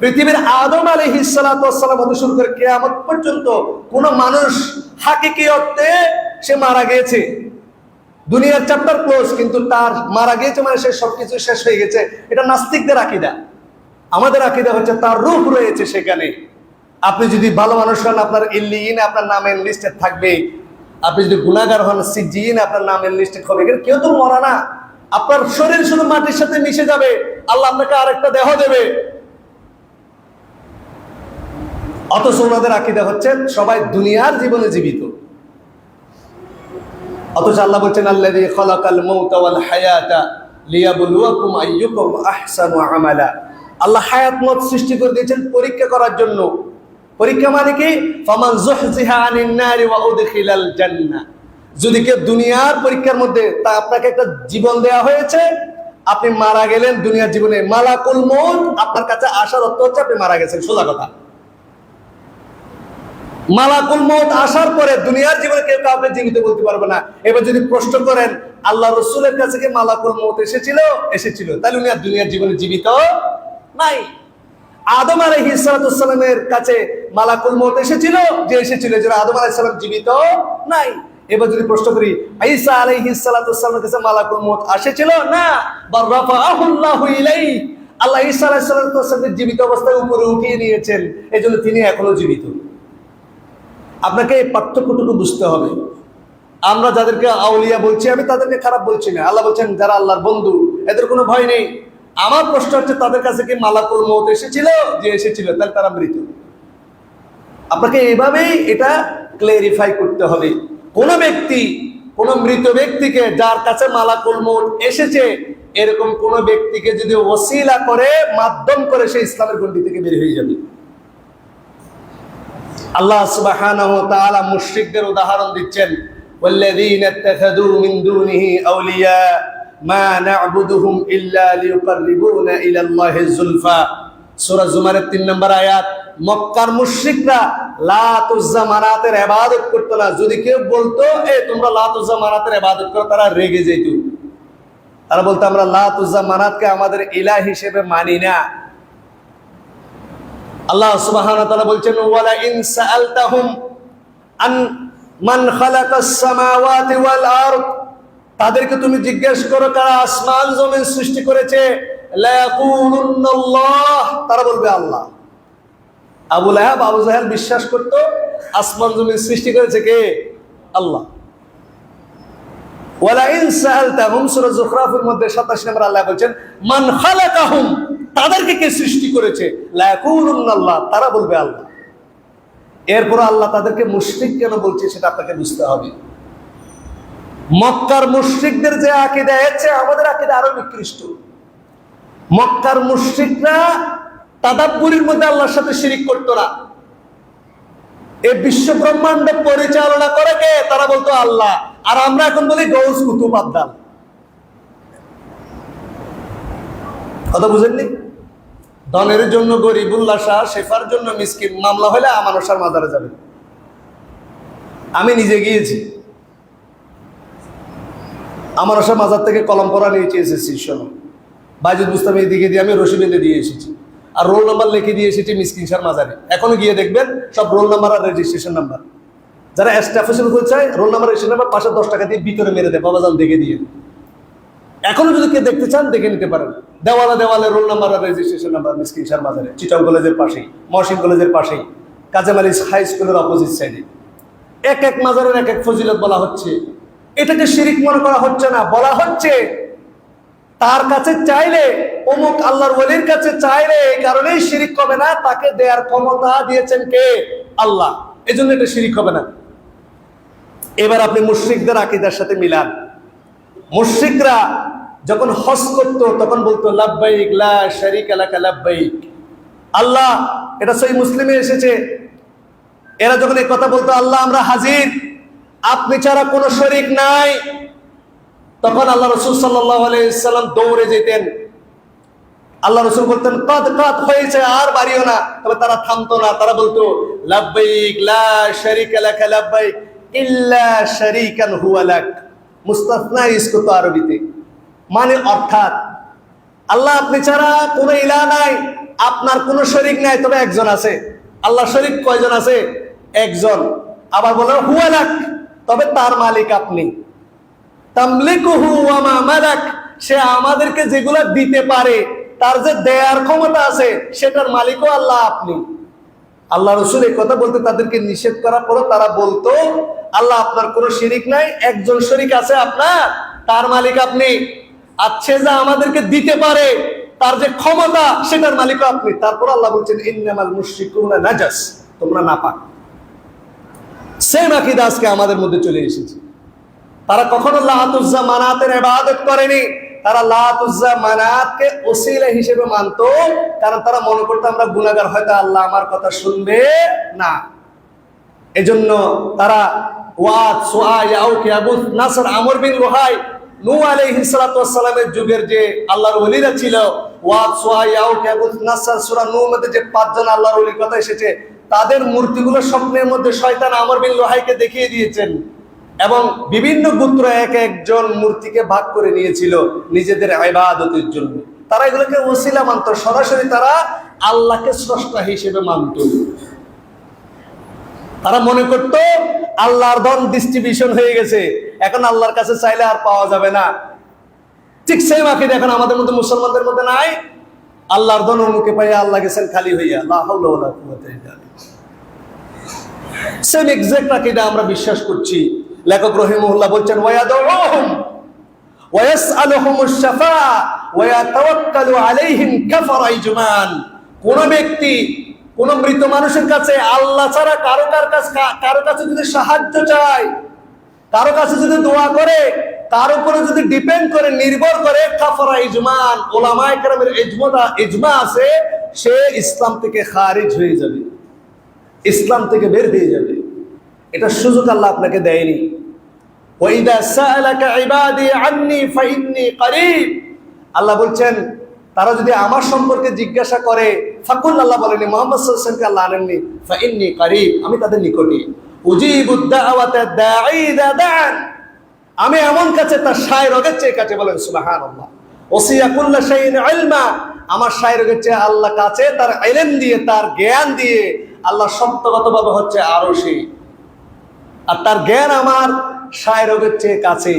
পৃথিবীর আদম আলাইহিস সালাতু ওয়াস সালাম হতে শুরু করে কিয়ামত পর্যন্ত কোন মানুষ হাকিকি অর্থে সে মারা গিয়েছে, দুনিয়ার চ্যাপ্টার ক্লোজ, কিন্তু তার মারা গিয়েছে মানে সে সবকিছু শেষ হয়ে গেছে। এটা নাস্তিকদের আকীদা। আমাদের আকীদা হচ্ছে তার রূহ রয়েছে সেখানে। আপনি যদি ভালো মানুষ হন, আপনার ইল্লিয়িনে আপনার নামের লিস্টে থাকবে। আপনি যদি গুনাহগার হন, সিজ্জিয়িনে আপনার নামের লিস্টে হবে। কেউ তো মরা না, আপনার শরীর শুধু মাটির সাথে মিশে যাবে, আল্লাহ আপনাকে আরেকটা দেহ দেবে। অথচ ওনাদের আকীদা হচ্ছে সবাই দুনিয়ার জীবনে জীবিত। অথচ আল্লাহ বলছেন, আল্লাযী খালাকাল মাউতা ওয়াল হায়াতা লিয়াবলুয়াকুম আইয়ুকুম আহসানু আমালা। আল্লাহ হায়াত মত সৃষ্টি করে দিয়েছেন পরীক্ষা করার জন্য। পরীক্ষা মানে কি? ফামান যুহজিহা আনিন নারি ওয়া উদখিলাল জান্নাহ। যদি কেউ দুনিয়ার পরীক্ষার মধ্যে, তা আপনাকে একটা জীবন দেয়া হয়েছে, আপনি মারা গেলেন দুনিয়ার জীবনে, মালাকুল মউত আপনার কাছে আসার অর্থ হচ্ছে আপনি মারা গেছেন, সোজা কথা। মালাকুল মউত আসার পরে দুনিয়ার জীবনে কেউ কাউকে জীবিত বলতে পারবে না। এবার যদি প্রশ্ন করেন, আল্লাহ রাসূলের কাছে কি মালাকুল মউত এসেছিল? এসেছিল, তাহলে উনি আর দুনিয়ার জীবনে জীবিত নাই। আদম আলাইহিস সালাতু ওয়াস সালামের কাছে মালাকুল মউত এসেছিল, যে এসেছিল, যে আদম আলাইহিস সালাম জীবিত নাই। এবার যদি প্রশ্ন করি, ঈসা আলাইহিস সালাতু ওয়াস সালামের কাছে মালাকুল মউত এসেছিল? না, বার রাফাআহুল্লাহু ইলাইহি। আল্লাহ ঈসা আলাইহিস সালাতু ওয়াস সালামকে জীবিত অবস্থায় উপরে উঠিয়ে নিয়েছেন, এজন্য তিনি এখনো জীবিত। আপনাকে এই পার্থক্যটুকু বুঝতে হবে। আমরা যাদেরকে আউলিয়া বলছি, আমি তাদেরকে খারাপ বলছি না। আল্লাহ বলছেন যারা আল্লাহর বন্ধু, এদের কোনো ভয় নেই। আমার প্রশ্ন হচ্ছে, তাদের কাছে কি মালাকুল মউত এসেছিল? যে এসেছিল, তাহলে তারা মৃত। আপনাকে এইভাবেই এটা ক্লিয়ারিফাই করতে হবে। কোন ব্যক্তি, কোন মৃত ব্যক্তিকে, যার কাছে মালাকুল মউত এসেছে, এরকম কোন ব্যক্তিকে যদি ওসিলা করে, মাধ্যম করে, সে ইসলামের গণ্ডি থেকে বের হয়ে যাবে। আল্লাহ সুবহানাহু ওয়া তাআলা মুশরিকদের উদাহরণ দিচ্ছেন, ওয়াল্লাযীনা ইত্তাখাযু মিন দুনিহি আউলিয়া মা না'বুদুহুম ইল্লা লিয়ুকাররিবুনা ইলাল্লাহি যুলফা। সূরা জুমারের 3 নম্বর আয়াত। মক্কার মুশরিকরা লাত উজ্জা মানাতের ইবাদত করত না। যদি কেউ বলতো তোমরা লাত উজ্জা মানাতের ইবাদত করো, তারা রেগে যেত। তারা বলতো আমরা লাত উজ্জা মানাতকে আমাদের ইলাহ হিসেবে মানি না। আল্লাহ সুবহানাহু ওয়া তাআলা বলছেন, ওয়ালা ইন সাআলতাহুম আন মান খালাকাস সামাওয়াতি ওয়াল আরদ। তাদেরকে তুমি জিজ্ঞেস করো কারা আসমান জমিন সৃষ্টি করেছে, লা ইয়াকুলুনাল্লাহ, তারা বলবে আল্লাহ। আবু লাহাব, আবু জাহেল বিশ্বাস করত আসমান জমিন সৃষ্টি করেছে কে? আল্লাহ। ওয়ালা ইন সাআলতাহুম, সূরা যুখরাফের মধ্যে 87 নম্বর আল্লাহ বলছেন, মান খালাকাহুম, তাদেরকে কে সৃষ্টি করেছে, লা ইয়াকুলুনাল্লাহ, তারা বলবে আল্লাহ। এরপর আল্লাহ তাদেরকে মুশরিক কেন বলছে সেটা আপনাকে বুঝতে হবে। মক্কার মুশরিকদের যে আকীদা, আছে আমাদের আকীদা আরো নিকৃষ্ট। মক্কার মুশরিকরা তাদাব্বুরের মধ্যে আল্লাহর সাথে শিরিক করতো না। এই বিশ্ব ব্রহ্মাণ্ড পরিচালনা করে কে? তারা বলতো আল্লাহ। আর আমরা এখন বলি গৌস কুতুব আব্দাল। কথা বুঝেননি? ধনের জন্য গরিবুল্লাহ শাহ, শেফার জন্য মিসকিন, মামলা হলে আমানসার মাজারে যাবে। আমি নিজে গিয়েছি, আমানসার মাজার থেকে কলম পড়া নিয়ে এসেছি। শোনো, বাইজুল বুস্তামি দিকে দিয়ে আমি রশি বেঁধে দিয়ে এসেছি, আর রোল নাম্বার লিখে দিয়ে এসেছি মিসকিন শাহর মাজারে। এখনো গিয়ে দেখবেন সব রোল নাম্বার আর রেজিস্ট্রেশন নাম্বার। যারা স্টাফেশন করতে চায়, রোল নাম্বার রেজিস্ট্রেশন নাম্বার পাশে 10 টাকা দিয়ে ভিতরে মেরে দেয়, বাবাজান দেখে দিয়ে। এখনো যদি কেউ দেখতে চান দেখে নিতে পারেন। দেওয়ালে দেওয়ালে রোল নাম্বার আর রেজিস্ট্রেশন নাম্বার মিসকিন শাহর মাজারে, চিটাং কলেজের পাশেই, মহসিন কলেজের পাশেই, কাজেম আলী হাই স্কুলের অপোজিট সাইডে। এক এক মাজারের এক এক ফজিলত বলা হচ্ছে। এটাকে শিরিক মনে করা হচ্ছে না, বলা হচ্ছে তার কাছে চাইলে, অমুক আল্লাহর ওলির কাছে চাইলে এই কারণেই শিরিক হবে না, তাকে দেয়ার ক্ষমতা দিয়েছেন কে? আল্লাহ, এজন্য এটা শিরিক হবে না। এবার আপনি মুশরিকদের আকীদার সাথে মিলান। মুশরিকরা যখন হজ করত তখন বলতো লাব্বাইক লা শারীকা লাকা লাব্বাইক। আল্লাহ, এটা সহিহ মুসলিমে এসেছে, এরা যখন এই কথা বলতো আল্লাহ আমরা হাজির, আপনি ছাড়া কোনো শরীক নাই, তখন আল্লাহ রাসূল সাল্লাল্লাহু আলাইহি ওয়াসাল্লাম দৌড়ে যেতেন। আল্লাহ রাসূল বলতেন কাদ কাদ হয়েছে, আর বাড়িও না। তবে তারা থামতো না, তারা বলতো লাব্বাইক লা শারীকা লাকা লাব্বাইক ইল্লা শারীকান হুয়া লাক। মুস্তাসনা ইসকো তো আরবিতে, মানে অর্থাৎ আল্লাহ আপনি ছাড়া কোনো ইলাহ নাই, আপনার কোনো শরীক নাই, তবে একজন আছে। আল্লাহ শরীক কয়জন আছে? একজন। আবার বলো হুয়া লাক, তবে তার মালিক আপনি। তামলিকুহু ওয়া মা মালাক, সে আমাদেরকে যেগুলো দিতে পারে, তার যে দেয়ার ক্ষমতা আছে, সেটার মালিকও আল্লাহ আপনি। আল্লাহ রাসূল এই কথা বলতে তাদেরকে নিষেধ করার পরও তারা বলতো আল্লাহ আপনার কোনো শিরিক নাই, একজন শরীক আছে আপনার, তার মালিক আপনি। আচ্ছা, যা আমাদেরকে দিতে পারে, তার যে ক্ষমতা, সেটার মালিকও আপনি। তারপর আল্লাহ বলছেন ইন্নামাল মুশরিকুনা নাজাস, তোমরা নাপাক। সেম আকীদা আজকে আমাদের মধ্যে চলে এসেছে। তারা কখনো লাত উজ্জা মানাতের ইবাদত করেনি, তারা লাত উজ্জা মানাতকে ওসিলা হিসেবে মানতো, কারণ তারা মনে করতো আমরা গুনাহগার, হয়তো আল্লাহ আমার কথা শুনবে না। এজন্য তারা ওয়াত সুআ ইয়াউক ইয়াগুস নাসর আমর বিন লুহাই, নূহ আলাইহিস সালাতু ওয়াস সালামের যুগের যে আল্লাহর ওলিরা ছিল, ওয়াত সুআ ইয়াউক ইয়াগুস নাসর সূরা নূহ মধ্যে যে পাঁচজন আল্লাহর ওলির কথা এসেছে, তাদের মূর্তিগুলো স্বপ্নের মধ্যে শয়তান আমর বিন লুহাইকে দেখিয়ে দিয়েছেন, এবং বিভিন্ন গোত্র এক একজন মূর্তিকে ভাগ করে নিয়েছিল নিজেদের ইবাদতের জন্য। তারা এগুলোকে ওসিলা মানত, সরাসরি তারা আল্লাহকে স্রষ্টা হিসেবে মানত। তারা মনে করতো আল্লাহর ধন ডিস্ট্রিবিউশন হয়ে গেছে, এখন আল্লাহর কাছে চাইলে আর পাওয়া যাবে না। ঠিক সেম আকীদা এখন আমাদের মধ্যে, মুসলমানদের মধ্যে নাই। আল্লাহর ধন অমুকে পাইয়া আল্লাহ গেছেন খালি হইয়া, লা হাওলা ওয়ালা কুওয়াতা ইল্লা বিল্লাহ। সেম এক্সাক্ট আকীদা আমরা বিশ্বাস করছি। লেখক রহিমাহুল্লাহ বলছেন ওয়ায়াদউহুম ওয়ায়াসআলুহুমুশ শাফাআ ওয়ায়াতাওয়াক্কালু আলাইহিম কাফারা ইজমান। কোন ব্যক্তি কোন মৃত মানুষের কাছে আল্লাহ ছাড়া কারো কাছে যদি সাহায্য চায়, কারো কাছে যদি দোয়া করে, কার উপরে যদি ডিপেন্ড করে, নির্ভর করে, কাফারা ইজমান, উলামায়ে কেরামের ইজমা আছে, সে ইসলাম থেকে খারিজ হয়ে যাবে, ইসলাম থেকে বের হয়ে যাবে। এটা সুযোগ আল্লাহ আপনাকে দেয়নি। ওয়াইদা সাআলাকা ইবাদি আন্নী ফাইন্নী করিব, আল্লাহ বলছেন তারা যদি আমার সম্পর্কে জিজ্ঞাসা করে, ফাকুল, আল্লাহ বলেনি, মুহাম্মদ সাল্লাল্লাহু আলাইহি ওয়াসাল্লামকে আল্লাহ আনেননি, ফাইন্নী করিব, আমি তাদের নিকটে, উজিবুদ দাওয়াতা দাঈ ইযা দাআন, আমি এমন কাছে, তার শায় রোগের চেয়ে কাছে, বলেন সুবহানাল্লাহ। ওসিয়া কুল্লা শাইইন ইলমা, আমার শায় রোগের চেয়ে আল্লাহ কাছে, তার ইলম দিয়ে, তার জ্ঞান দিয়ে আল্লাহ সত্যগতভাবে হচ্ছে আরশে, আর তার জ্ঞান আমার শায় রোগের চেয়ে কাছে।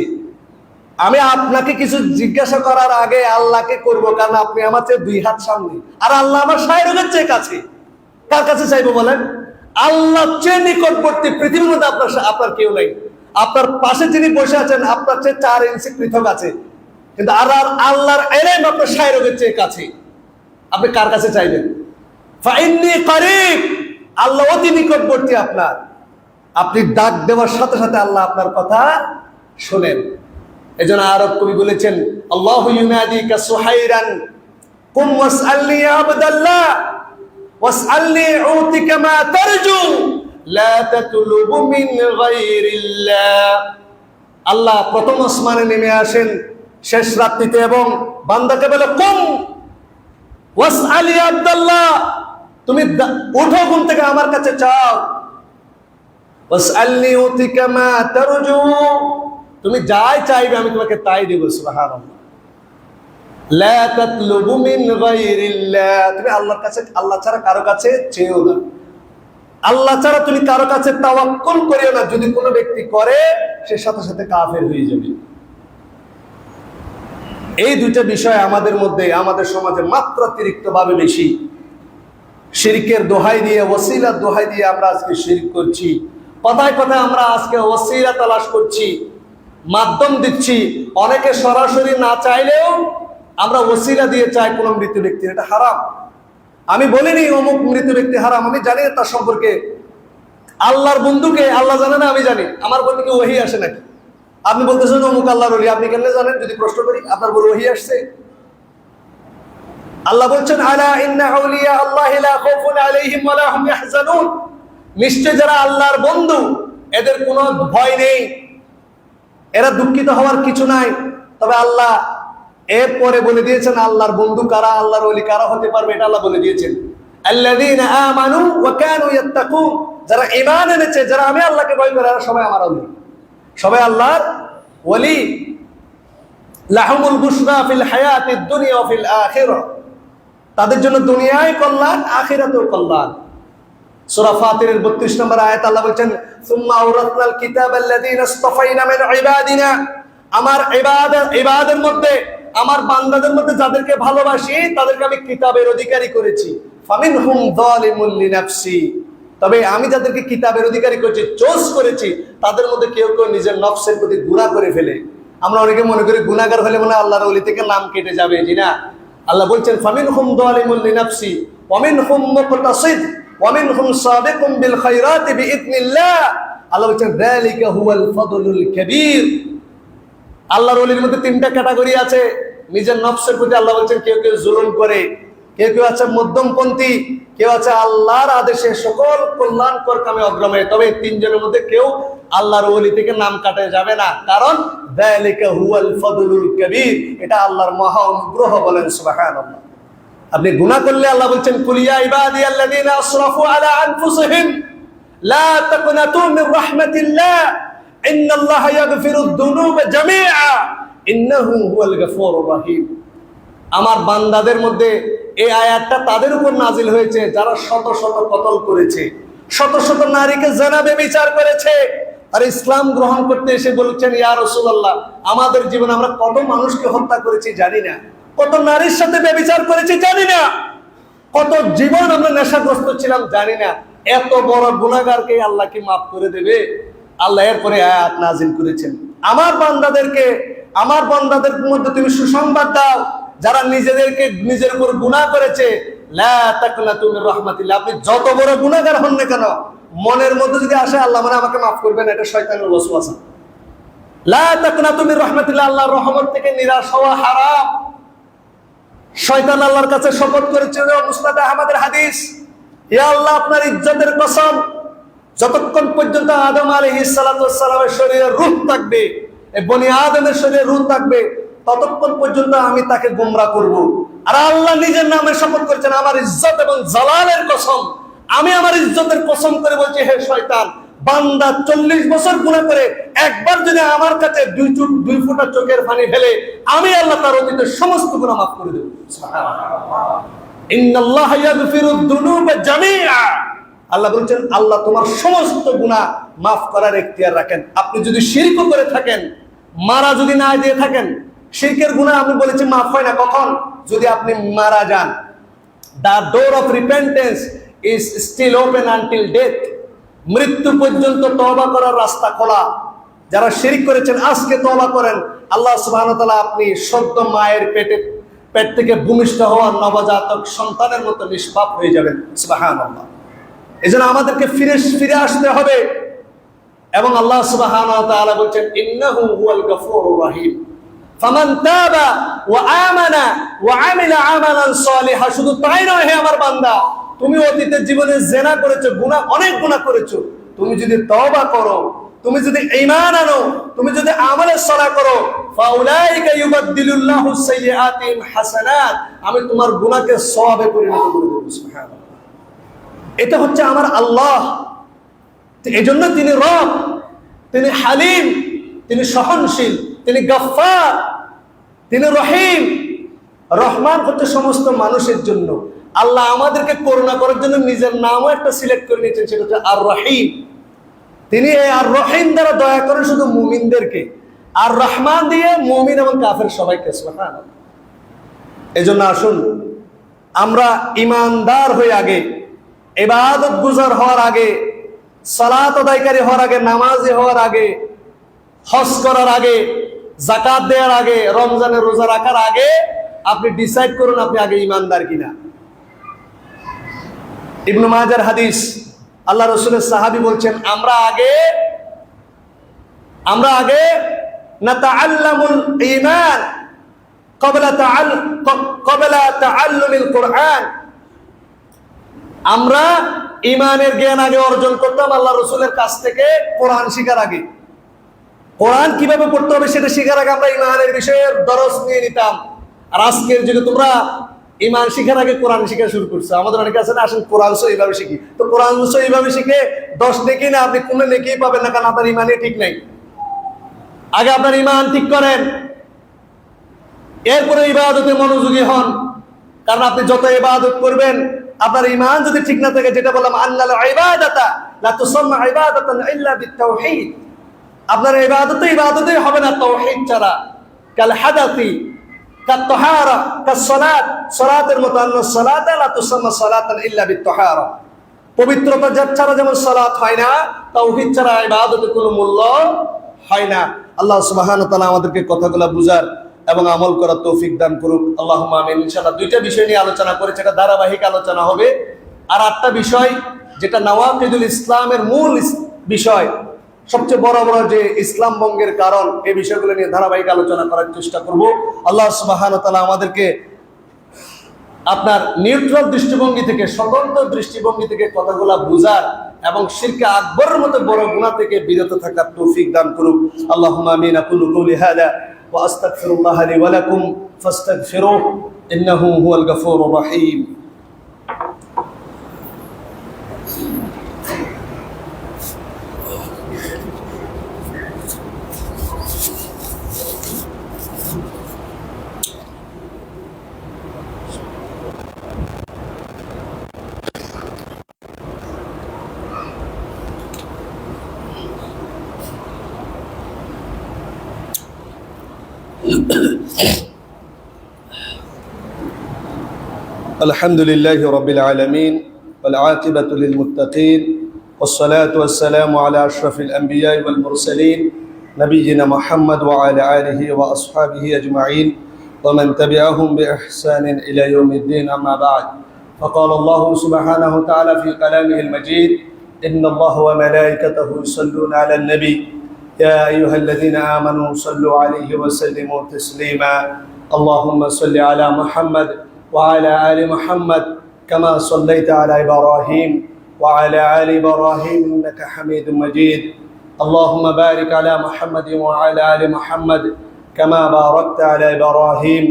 আমি আপনাকে কিছু জিজ্ঞাসা করার আগে আল্লাহকে করব, কারণ আপনি আমার চেয়ে 2 হাত সামনে, আর আল্লাহ আমার শায় রোগের চেয়ে কাছে। কার কাছে চাইবো বলেন? আল্লাহ চেয়ে নিকটবর্তী পৃথিবীর মধ্যে আপনার কেউ নাই। আপনার পাশে যিনি বসে আছেন আপনার চেয়ে 4 ইঞ্চি পৃথক আছে, কিন্তু আর আল্লাহর ইলম আপনার শায় রোগের চেয়ে কাছে। আপনি কার কাছে চাইবেন? ফাইন্নী করিব, আল্লাহ অতি নিকটবর্তী আপনার। আপনি ডাক দেওয়ার সাথে সাথে আল্লাহ আপনার কথা শোনেন। এজন্য আরব কবি বলেছেন, আল্লাহু ইউনাদিকা সুহাইরান কুম ওয়াসআলনি ইয়া আবদাল্লাহ ওয়াসআলনি উতিকা মা তারজু লা তাতলুবু মিন গায়রিল্লাহ। আল্লাহ প্রথম আসমানে নেমে আসেন শেষ রাত্রিতে এবং বান্দাকে বলে, কুম ওয়াসআল ইয়া আবদাল্লাহ, তুমি উঠো ঘুম থেকে আমার কাছে চাও, ওয়াসআলনি উতিকা মা তারজু, তুমি যাই চাইবে আমি তোমাকে তাই দেব। সুবহানাল্লাহ। লা তাতলুবু মিন গায়রিল্লাহ, তুমি আল্লাহর কাছে, আল্লাহ ছাড়া কারো কাছে চেয়েও না, আল্লাহ ছাড়া তুমি কারো কাছে তাওয়াক্কুল করিও না। যদি কোনো ব্যক্তি করে, সে সাথে সাথে কাফের হয়ে যাবে। এই দুইটা বিষয় আমাদের মধ্যে, আমাদের সমাজে মাত্রাতিরিক্ত ভাবে বেশি। শিরকের দোহাই দিয়ে, ওসিলার দোহাই দিয়ে আমরা আজকে শিরক করছি। কথায় কথায় আমরা আজকে ওসিলা তালাশ করছি, মাধ্যম দিচ্ছি। অনেকে সরাসরি না চাইলেও আমরা ওসিলা দিয়ে চাই কোনো মৃত ব্যক্তির, এটা হারাম। আমি বলিনি অমুক মৃত ব্যক্তি হারাম, আমি জানি তার সম্পর্কে। আল্লাহর বন্ধুকে আল্লাহ জানে না, আমি জানি। আমার বন্ধুকে ওহী আসে নাকি? আপনি বলতেছেন অমুক আল্লাহর ওলি, আপনি কেন জানেন? যদি প্রশ্ন করি, আপনার বলে ওহী আসছে? আল্লাহ বলছেন আলা ইন্না আউলিয়া আল্লাহি লা খাউফুন আলাইহিম ওয়া লা হুম ইয়াহজানুন, নিশ্চয় যারা আল্লাহর বন্ধু এদের কোনো ভয় নেই, এরা দুঃখিত হওয়ার কিছু নাই। তবে আল্লাহ এরপরে বলে দিয়েছেন আল্লাহর বন্ধু কারা, আল্লাহর ওলি কারা হতে পারবে, এটা আল্লাহ বলে দিয়েছেন। আল্লাযীনা আমানু ওয়া কানু ইয়াত্তাকুন, যারা ঈমান এনেছে, যারা আমি আল্লাহকে ভয় করে, এরা সবাই আমার ওলি, সবাই আল্লাহর ওলি। লাহুমুল বুশরা ফিল হায়াতিদ দুনিয়া ওয়া ফিল আখিরাহ, তাদের জন্য দুনিয়ায় কল্যাণ, আখিরাতেও কল্যাণ। সূরা ফাতিরের 32 নম্বর আয়াত আল্লাহ বলেন সুম্মা আওরাসনাল কিতাবাল্লাযীনা ইসতাফাইনা মিন ইবাদিনা, আমার ইবাদের মধ্যে, আমার বান্দাদের মধ্যে যাদেরকে ভালোবাসি তাদেরকে আমি কিতাবের অধিকারী করেছি। ফামিনহুম যালিমুল লিনাফসি, তবে আমি যাদেরকে কিতাবের অধিকারী করেছি, চয়েস করেছি, তাদের মধ্যে কেউ কেউ নিজের নফসের প্রতি গুনাহ করে ফেলে। আমরা অনেকে মনে করি গুনাহগার হলে মনে আল্লাহর ওলি থেকে নাম কেটে যাবে, জি না। আল্লাহ বলছেন ফামিনহুম যালিমুল লিনাফসি ওয়া মিনহুম মুকতাসিদ ওয়া মিনহুম সাবিকুম বিল খায়রাতি বিইذনিল্লাহ। আল্লাহ বলছেন যালিকা হুয়াল ফাদলুল কাবীর। আল্লাহর ওলির মধ্যে তিনটা ক্যাটাগরি আছে। নিজের নফসের প্রতি আল্লাহ বলছেন কেউ কেউ জুলুম করে, কেউ কেউ আছে মধ্যমপন্থী, কেউ আছে আল্লাহর আদেশে সকল কল্যাণকর কামে অগ্রমে। তবে তিনজনের মধ্যে কেউ আল্লাহর ওলি থেকে নাম কাটে যাবে না, কারণ যালিকা হুয়াল ফাদলুল কাবীর, এটা আল্লাহর মহা অনুগ্রহ। বলেন সুবহানাল্লাহ। আপনি গুনাহ করলে আল্লাহ বলছেন কুল ইয়া ইবাদিয়াল্লাযীনা আসরাফু আলা আনফুসিহিম লা তাকনাতু মির রাহমাতিল্লাহ ইন্নাল্লাহা ইয়াগফিরুদ দুনুবা জামিআ ইন্নাহু হুয়াল গফুরুর রহিম। আমার বান্দাদের মধ্যে এই আয়াতটা তাদের উপর নাজিল হয়েছে যারা শত শত কতল করেছে, শত শত নারীকে জিনা ব্যভিচার করেছে, আর ইসলাম গ্রহণ করতে এসে বলছেন ইয়া রাসূলুল্লাহ, আমাদের জীবনে আমরা কত মানুষকে হত্যা করেছি জানি না, কত নারীর সাথে ব্যভিচার করেছি জানি না, কত জীবন আমরা নেশাগ্রস্ত ছিলাম জানি না। এত বড় গুনাহগারকে আল্লাহ কি মাফ করে দেবে? আল্লাহ এরপরে আয়াত নাজিল করেছেন আমার বান্দাদের মধ্যে তুমি সুসংবাদ দাও যারা নিজের উপর গুনাহ করেছে, লা তাকনাতু মির রাহমাতিল্লাহ। আপনি যত বড় গুনাহগার হন না কেন, মনের মধ্যে যদি আসে আল্লাহ মানে আমাকে মাফ করবেন, এটা শয়তানের ওয়াসওয়াসা। লা তাকনাতু মির রাহমাতিল্লাহ, আল্লাহর রহমত থেকে নিরাশ হওয়া হারাম। শয়তান আল্লাহর কাছে শপথ করেছে, মুসনাদ আহমদের হাদিস, ইয়া আল্লাহ আপনার ইজ্জতের কসম, যতক্ষণ পর্যন্ত আদম আলাইহিস সালাতু ওয়াস সালামের শরীরে রূহ থাকবে, এই বনি আদমের শরীরে রূহ থাকবে, ততক্ষণ পর্যন্ত আমি তাকে গোমরাহ করব। আর আল্লাহ নিজের নামে শপথ করেছেন, আমার ইজ্জত এবং জালালের কসম, আমি আমার ইজ্জতের কসম করে বলছি, হে শয়তান, বান্দা 40 বছর গুনাহ করে একবার যদি আমার কাছে দুই ফোঁটা চোখের পানি ফেলে, আমি আল্লাহ তার অতীতের সমস্ত গুনাহ মাফ করে দেব। সুবহানাল্লাহ। ইন্নাল্লাহা ইয়াগফিরুদ দুনুবা জামিআ। আল্লাহ বলছেন আল্লাহ তোমার সমস্ত গুনাহ মাফ করার এখতিয়ার রাখেন। আপনি যদি শিরক করে থাকেন, মারা যদি না দিয়ে থাকেন, শিরকের গুনাহ আমি বলেছি মাফ হয় না কখন? যদি আপনি মারা যান। The door of repentance is still open until death. মৃত্যু পর্যন্ত তওবা করার রাস্তা খোলা। যারা শিরক করেছেন আজকে তওবা করেন, আল্লাহ সুবহানাহু ওয়া তাআলা আপনি সদ্য মায়ের পেট থেকে ভূমিষ্ঠ হওয়া নবজাতক সন্তানের মতো নিষ্পাপ হয়ে যাবেন। সুবহানাল্লাহ। এজন্য আমাদেরকে ফিরে আসতে হবে। এবং আল্লাহ সুবহানাহু ওয়া তাআলা বলেন ইন্নাহু হুয়াল গফুরুর রহিম। ফামান তাবা ওয়া আমানা ওয়া আমিলা আমালান সালিহা। শুধু তাই নয়, হে আমার বান্দা, তুমি অতীতের জীবনে জিনা করেছো, অনেক গুনাহ করেছো, তুমি যদি তওবা করো, তুমি যদি ঈমান আনো, তুমি যদি আমলে সালাহ করো, ফাউলাইকা ইউবাদদিলুল্লাহু সাইয়্যাতিহিম হাসানাত, আমি তোমার গুনাহকে সওয়াবে পরিণত করে দেব। সুবহানাল্লাহ। এটা হচ্ছে আমার আল্লাহ। এজন্য তিনি রব, তিনি হালিম, তিনি সহনশীল, তিনি গফফার, তিনি রহিম। রহমান হচ্ছে সমস্ত মানুষের জন্য। আল্লাহ আমাদেরকে করুণা করার জন্য নিজের নামও একটা সিলেক্ট করে নিয়েছেন, সেটা হচ্ছে আর রহিম। তিনি আর রহিম দ্বারা দয়া করেন শুধু মুমিনদেরকে, আর রহমান দিয়ে মুমিন এবং কাফের সবাইকে। সুবহানাল্লাহ। এজন্য আসুন আমরা ঈমানদার হয়ে আগে, ইবাদত গুজার হওয়ার আগে, সালাত আদায়কারী হওয়ার আগে, নামাজি হওয়ার আগে, হজ করার আগে, যাকাত দেওয়ার আগে, রমজানের রোজা রাখার আগে আপনি ডিসাইড করুন আপনি আগে ইমানদার কিনা। ইবনে মাজার হাদিস, আল্লাহ রাসূলের সাহাবী বলছেন, আমরা আগে নাতাআল্লামুল ঈমান ক্বাবলা তাআল্লুমিল কুরআন। আমরা ঈমানের জ্ঞান আগে অর্জন করতাম আল্লাহ রাসূলের কাছ থেকে কোরআন শিখার আগে। কোরআন কিভাবে পড়তে হবে সেটা শিখার আগে আমরা ঈমানের বিষয়ে দরস নিয়ে নিতাম। আর আজকের যুগে তোমরা ঈমান শিখার আগে কোরআন শিখা শুরু করছো। আমাদের অনেকে আছে না, আসেন কোরআন এইভাবে শিখি। তো কোরআন এইভাবে শিখে 10 নেকি না, আপনি কোনো নেকি পাবেন না, কারণ আপনার ঈমানই ঠিক নেই। আগে আপনার ঈমান ঠিক করেন, এরপরে ইবাদতে মনোযোগী হন। কারণ আপনি যত ইবাদত করবেন, আপনার ঈমান যদি ঠিক না থাকে, যেটা বললাম আন্নাল ইবাদাতা লা তুসাম্মা ইবাদাতান ইল্লা বিত-তাওহীদ, আপনার ইবাদতই হবে না তাওহীদ ছাড়া। কাল হাদাতি কাত তাহারা কাস সালাত, সালাতের মতো আন্না সালাতা লা তুসাম্মা সালাতান ইল্লা বিত-তাহারা, পবিত্রতা ছাড়া যেমন সালাত হয় না, তাওহীদ ছাড়া ইবাদতের কোনো মূল্য হয় না। আল্লাহ সুবহানাহু ওয়া তাআলা আমাদেরকে কথাগুলো বুঝার এবং আমল করার তৌফিক দান করুক, আল্লাহুম্মা আমিন। ইনশাআল্লাহ 2টা বিষয় নিয়ে আলোচনা করেছে, এটা ধারাবাহিক আলোচনা হবে। আর 8টা বিষয়, যেটা নওয়াকিদুল ইসলামের মূল বিষয়, সবচেয়ে বড় যে ইসলাম ভঙ্গের কারণ, এই বিষয়গুলো নিয়ে ধারাবাহিক আলোচনা করার চেষ্টা করব। আল্লাহ সুবহানাহু ওয়া তাআলা আমাদেরকে আপনার নিউট্রাল দৃষ্টিভঙ্গি থেকে, স্বতন্ত্র দৃষ্টিভঙ্গি থেকে কথাগুলো বুঝার এবং শিরকে আকবরের মতো বড় গুনাহ থেকে বিরত থাকার তৌফিক দান করুক। আল্লাহুম্মা আমিন। আকুলু কওলি হাযা ওয়া আস্তাগফিরুল্লাহ লি ওয়া লাকুম ফাস্তাগফিরুহু ইন্নাহু হুয়াল গফুরুর রহিম। الحمد لله رب العالمين والعاقبة للمتقين والصلاة والسلام على أشرف الأنبياء والمرسلين نبينا محمد وعلى آله وأصحابه أجمعين ومن تبعهم بإحسان إلى يوم الدين. أما بعد، فقال الله سبحانه وتعالى في كلامه المجيد: إن الله وملائكته يصلون على النبي يا أيها الذين آمنوا صلوا عليه وسلموا تسليما. اللهم صل على محمد وعلى آل محمد كما صليت على إبراهيم وعلى آل إبراهيم إنك حميد مجيد. اللهم بارك على محمد وعلى آل محمد كما باركت على إبراهيم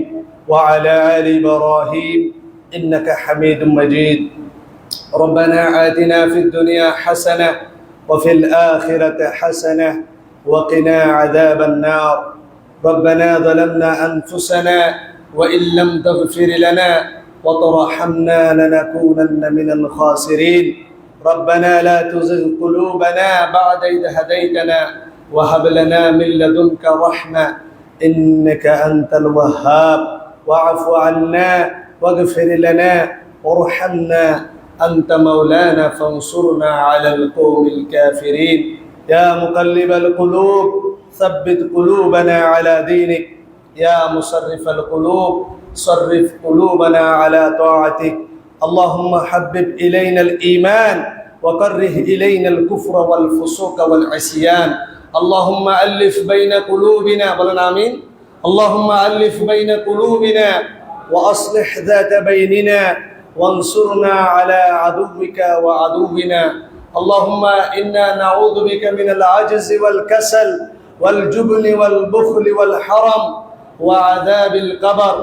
وعلى آل إبراهيم إنك حميد مجيد. ربنا آتنا في الدنيا حسنة وفي الآخرة حسنة وقنا عذاب النار. ربنا ظلمنا أنفسنا وإن لم تغفر لنا وترحمنا لنكونن من الخاسرين. ربنا لا تزغ قلوبنا بعد إذ هديتنا وهب لنا من لدنك رحمة إنك أنت الوهاب. واعف عنا واغفر لنا وارحمنا أنت مولانا فانصرنا على القوم الكافرين. يا مقلب القلوب ثبت قلوبنا على دينك. يا مصرف القلوب صرف قلوبنا على طاعتك. اللهم حبب إلينا الإيمان وكره إلينا الكفر والفسوق والعصيان. اللهم ألف بين قلوبنا، بلنا آمين. اللهم ألف بين قلوبنا وأصلح ذات بيننا وانصرنا على عدوك وعدونا. اللهم إنا نعوذ بك من العجز والكسل والجبن والبخل والحرم وعذاب القبر.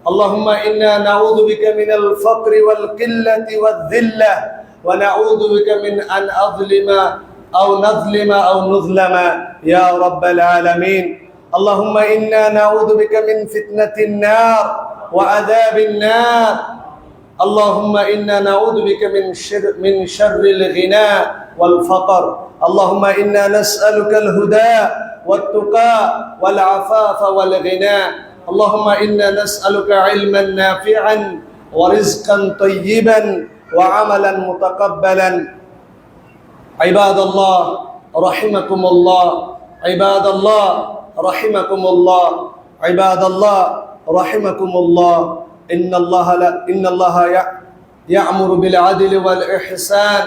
اللهم إنا نعوذ بك من الفقر والقلة والذلة ونعوذ بك من أن أظلم أو نظلم أو نظلم يا رب العالمين. اللهم إنا نعوذ بك من فتنة النار وعذاب النار. اللهم إنا نعوذ بك من شر الغنى والفقر. اللهم إنا نسألك الهدى والتقى والعفاف والغنى. اللهم إنا نسألك علما نافعا ورزقا طيبا وعملا متقبلا. عباد الله رحمكم الله، عباد الله رحمكم الله، عباد الله رحمكم الله. إن الله يأمر بالعدل والإحسان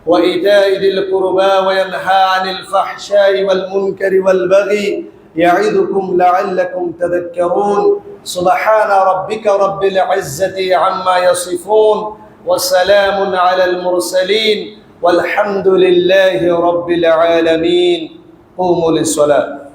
وإيتاء ذي القربى وينهى عن الفحشاء والمنكر والبغي يعظكم لعلكم تذكرون. سبحان ربك رب العزة عما يصفون وسلام على المرسلين والحمد لله رب العالمين. قوموا للصلاة.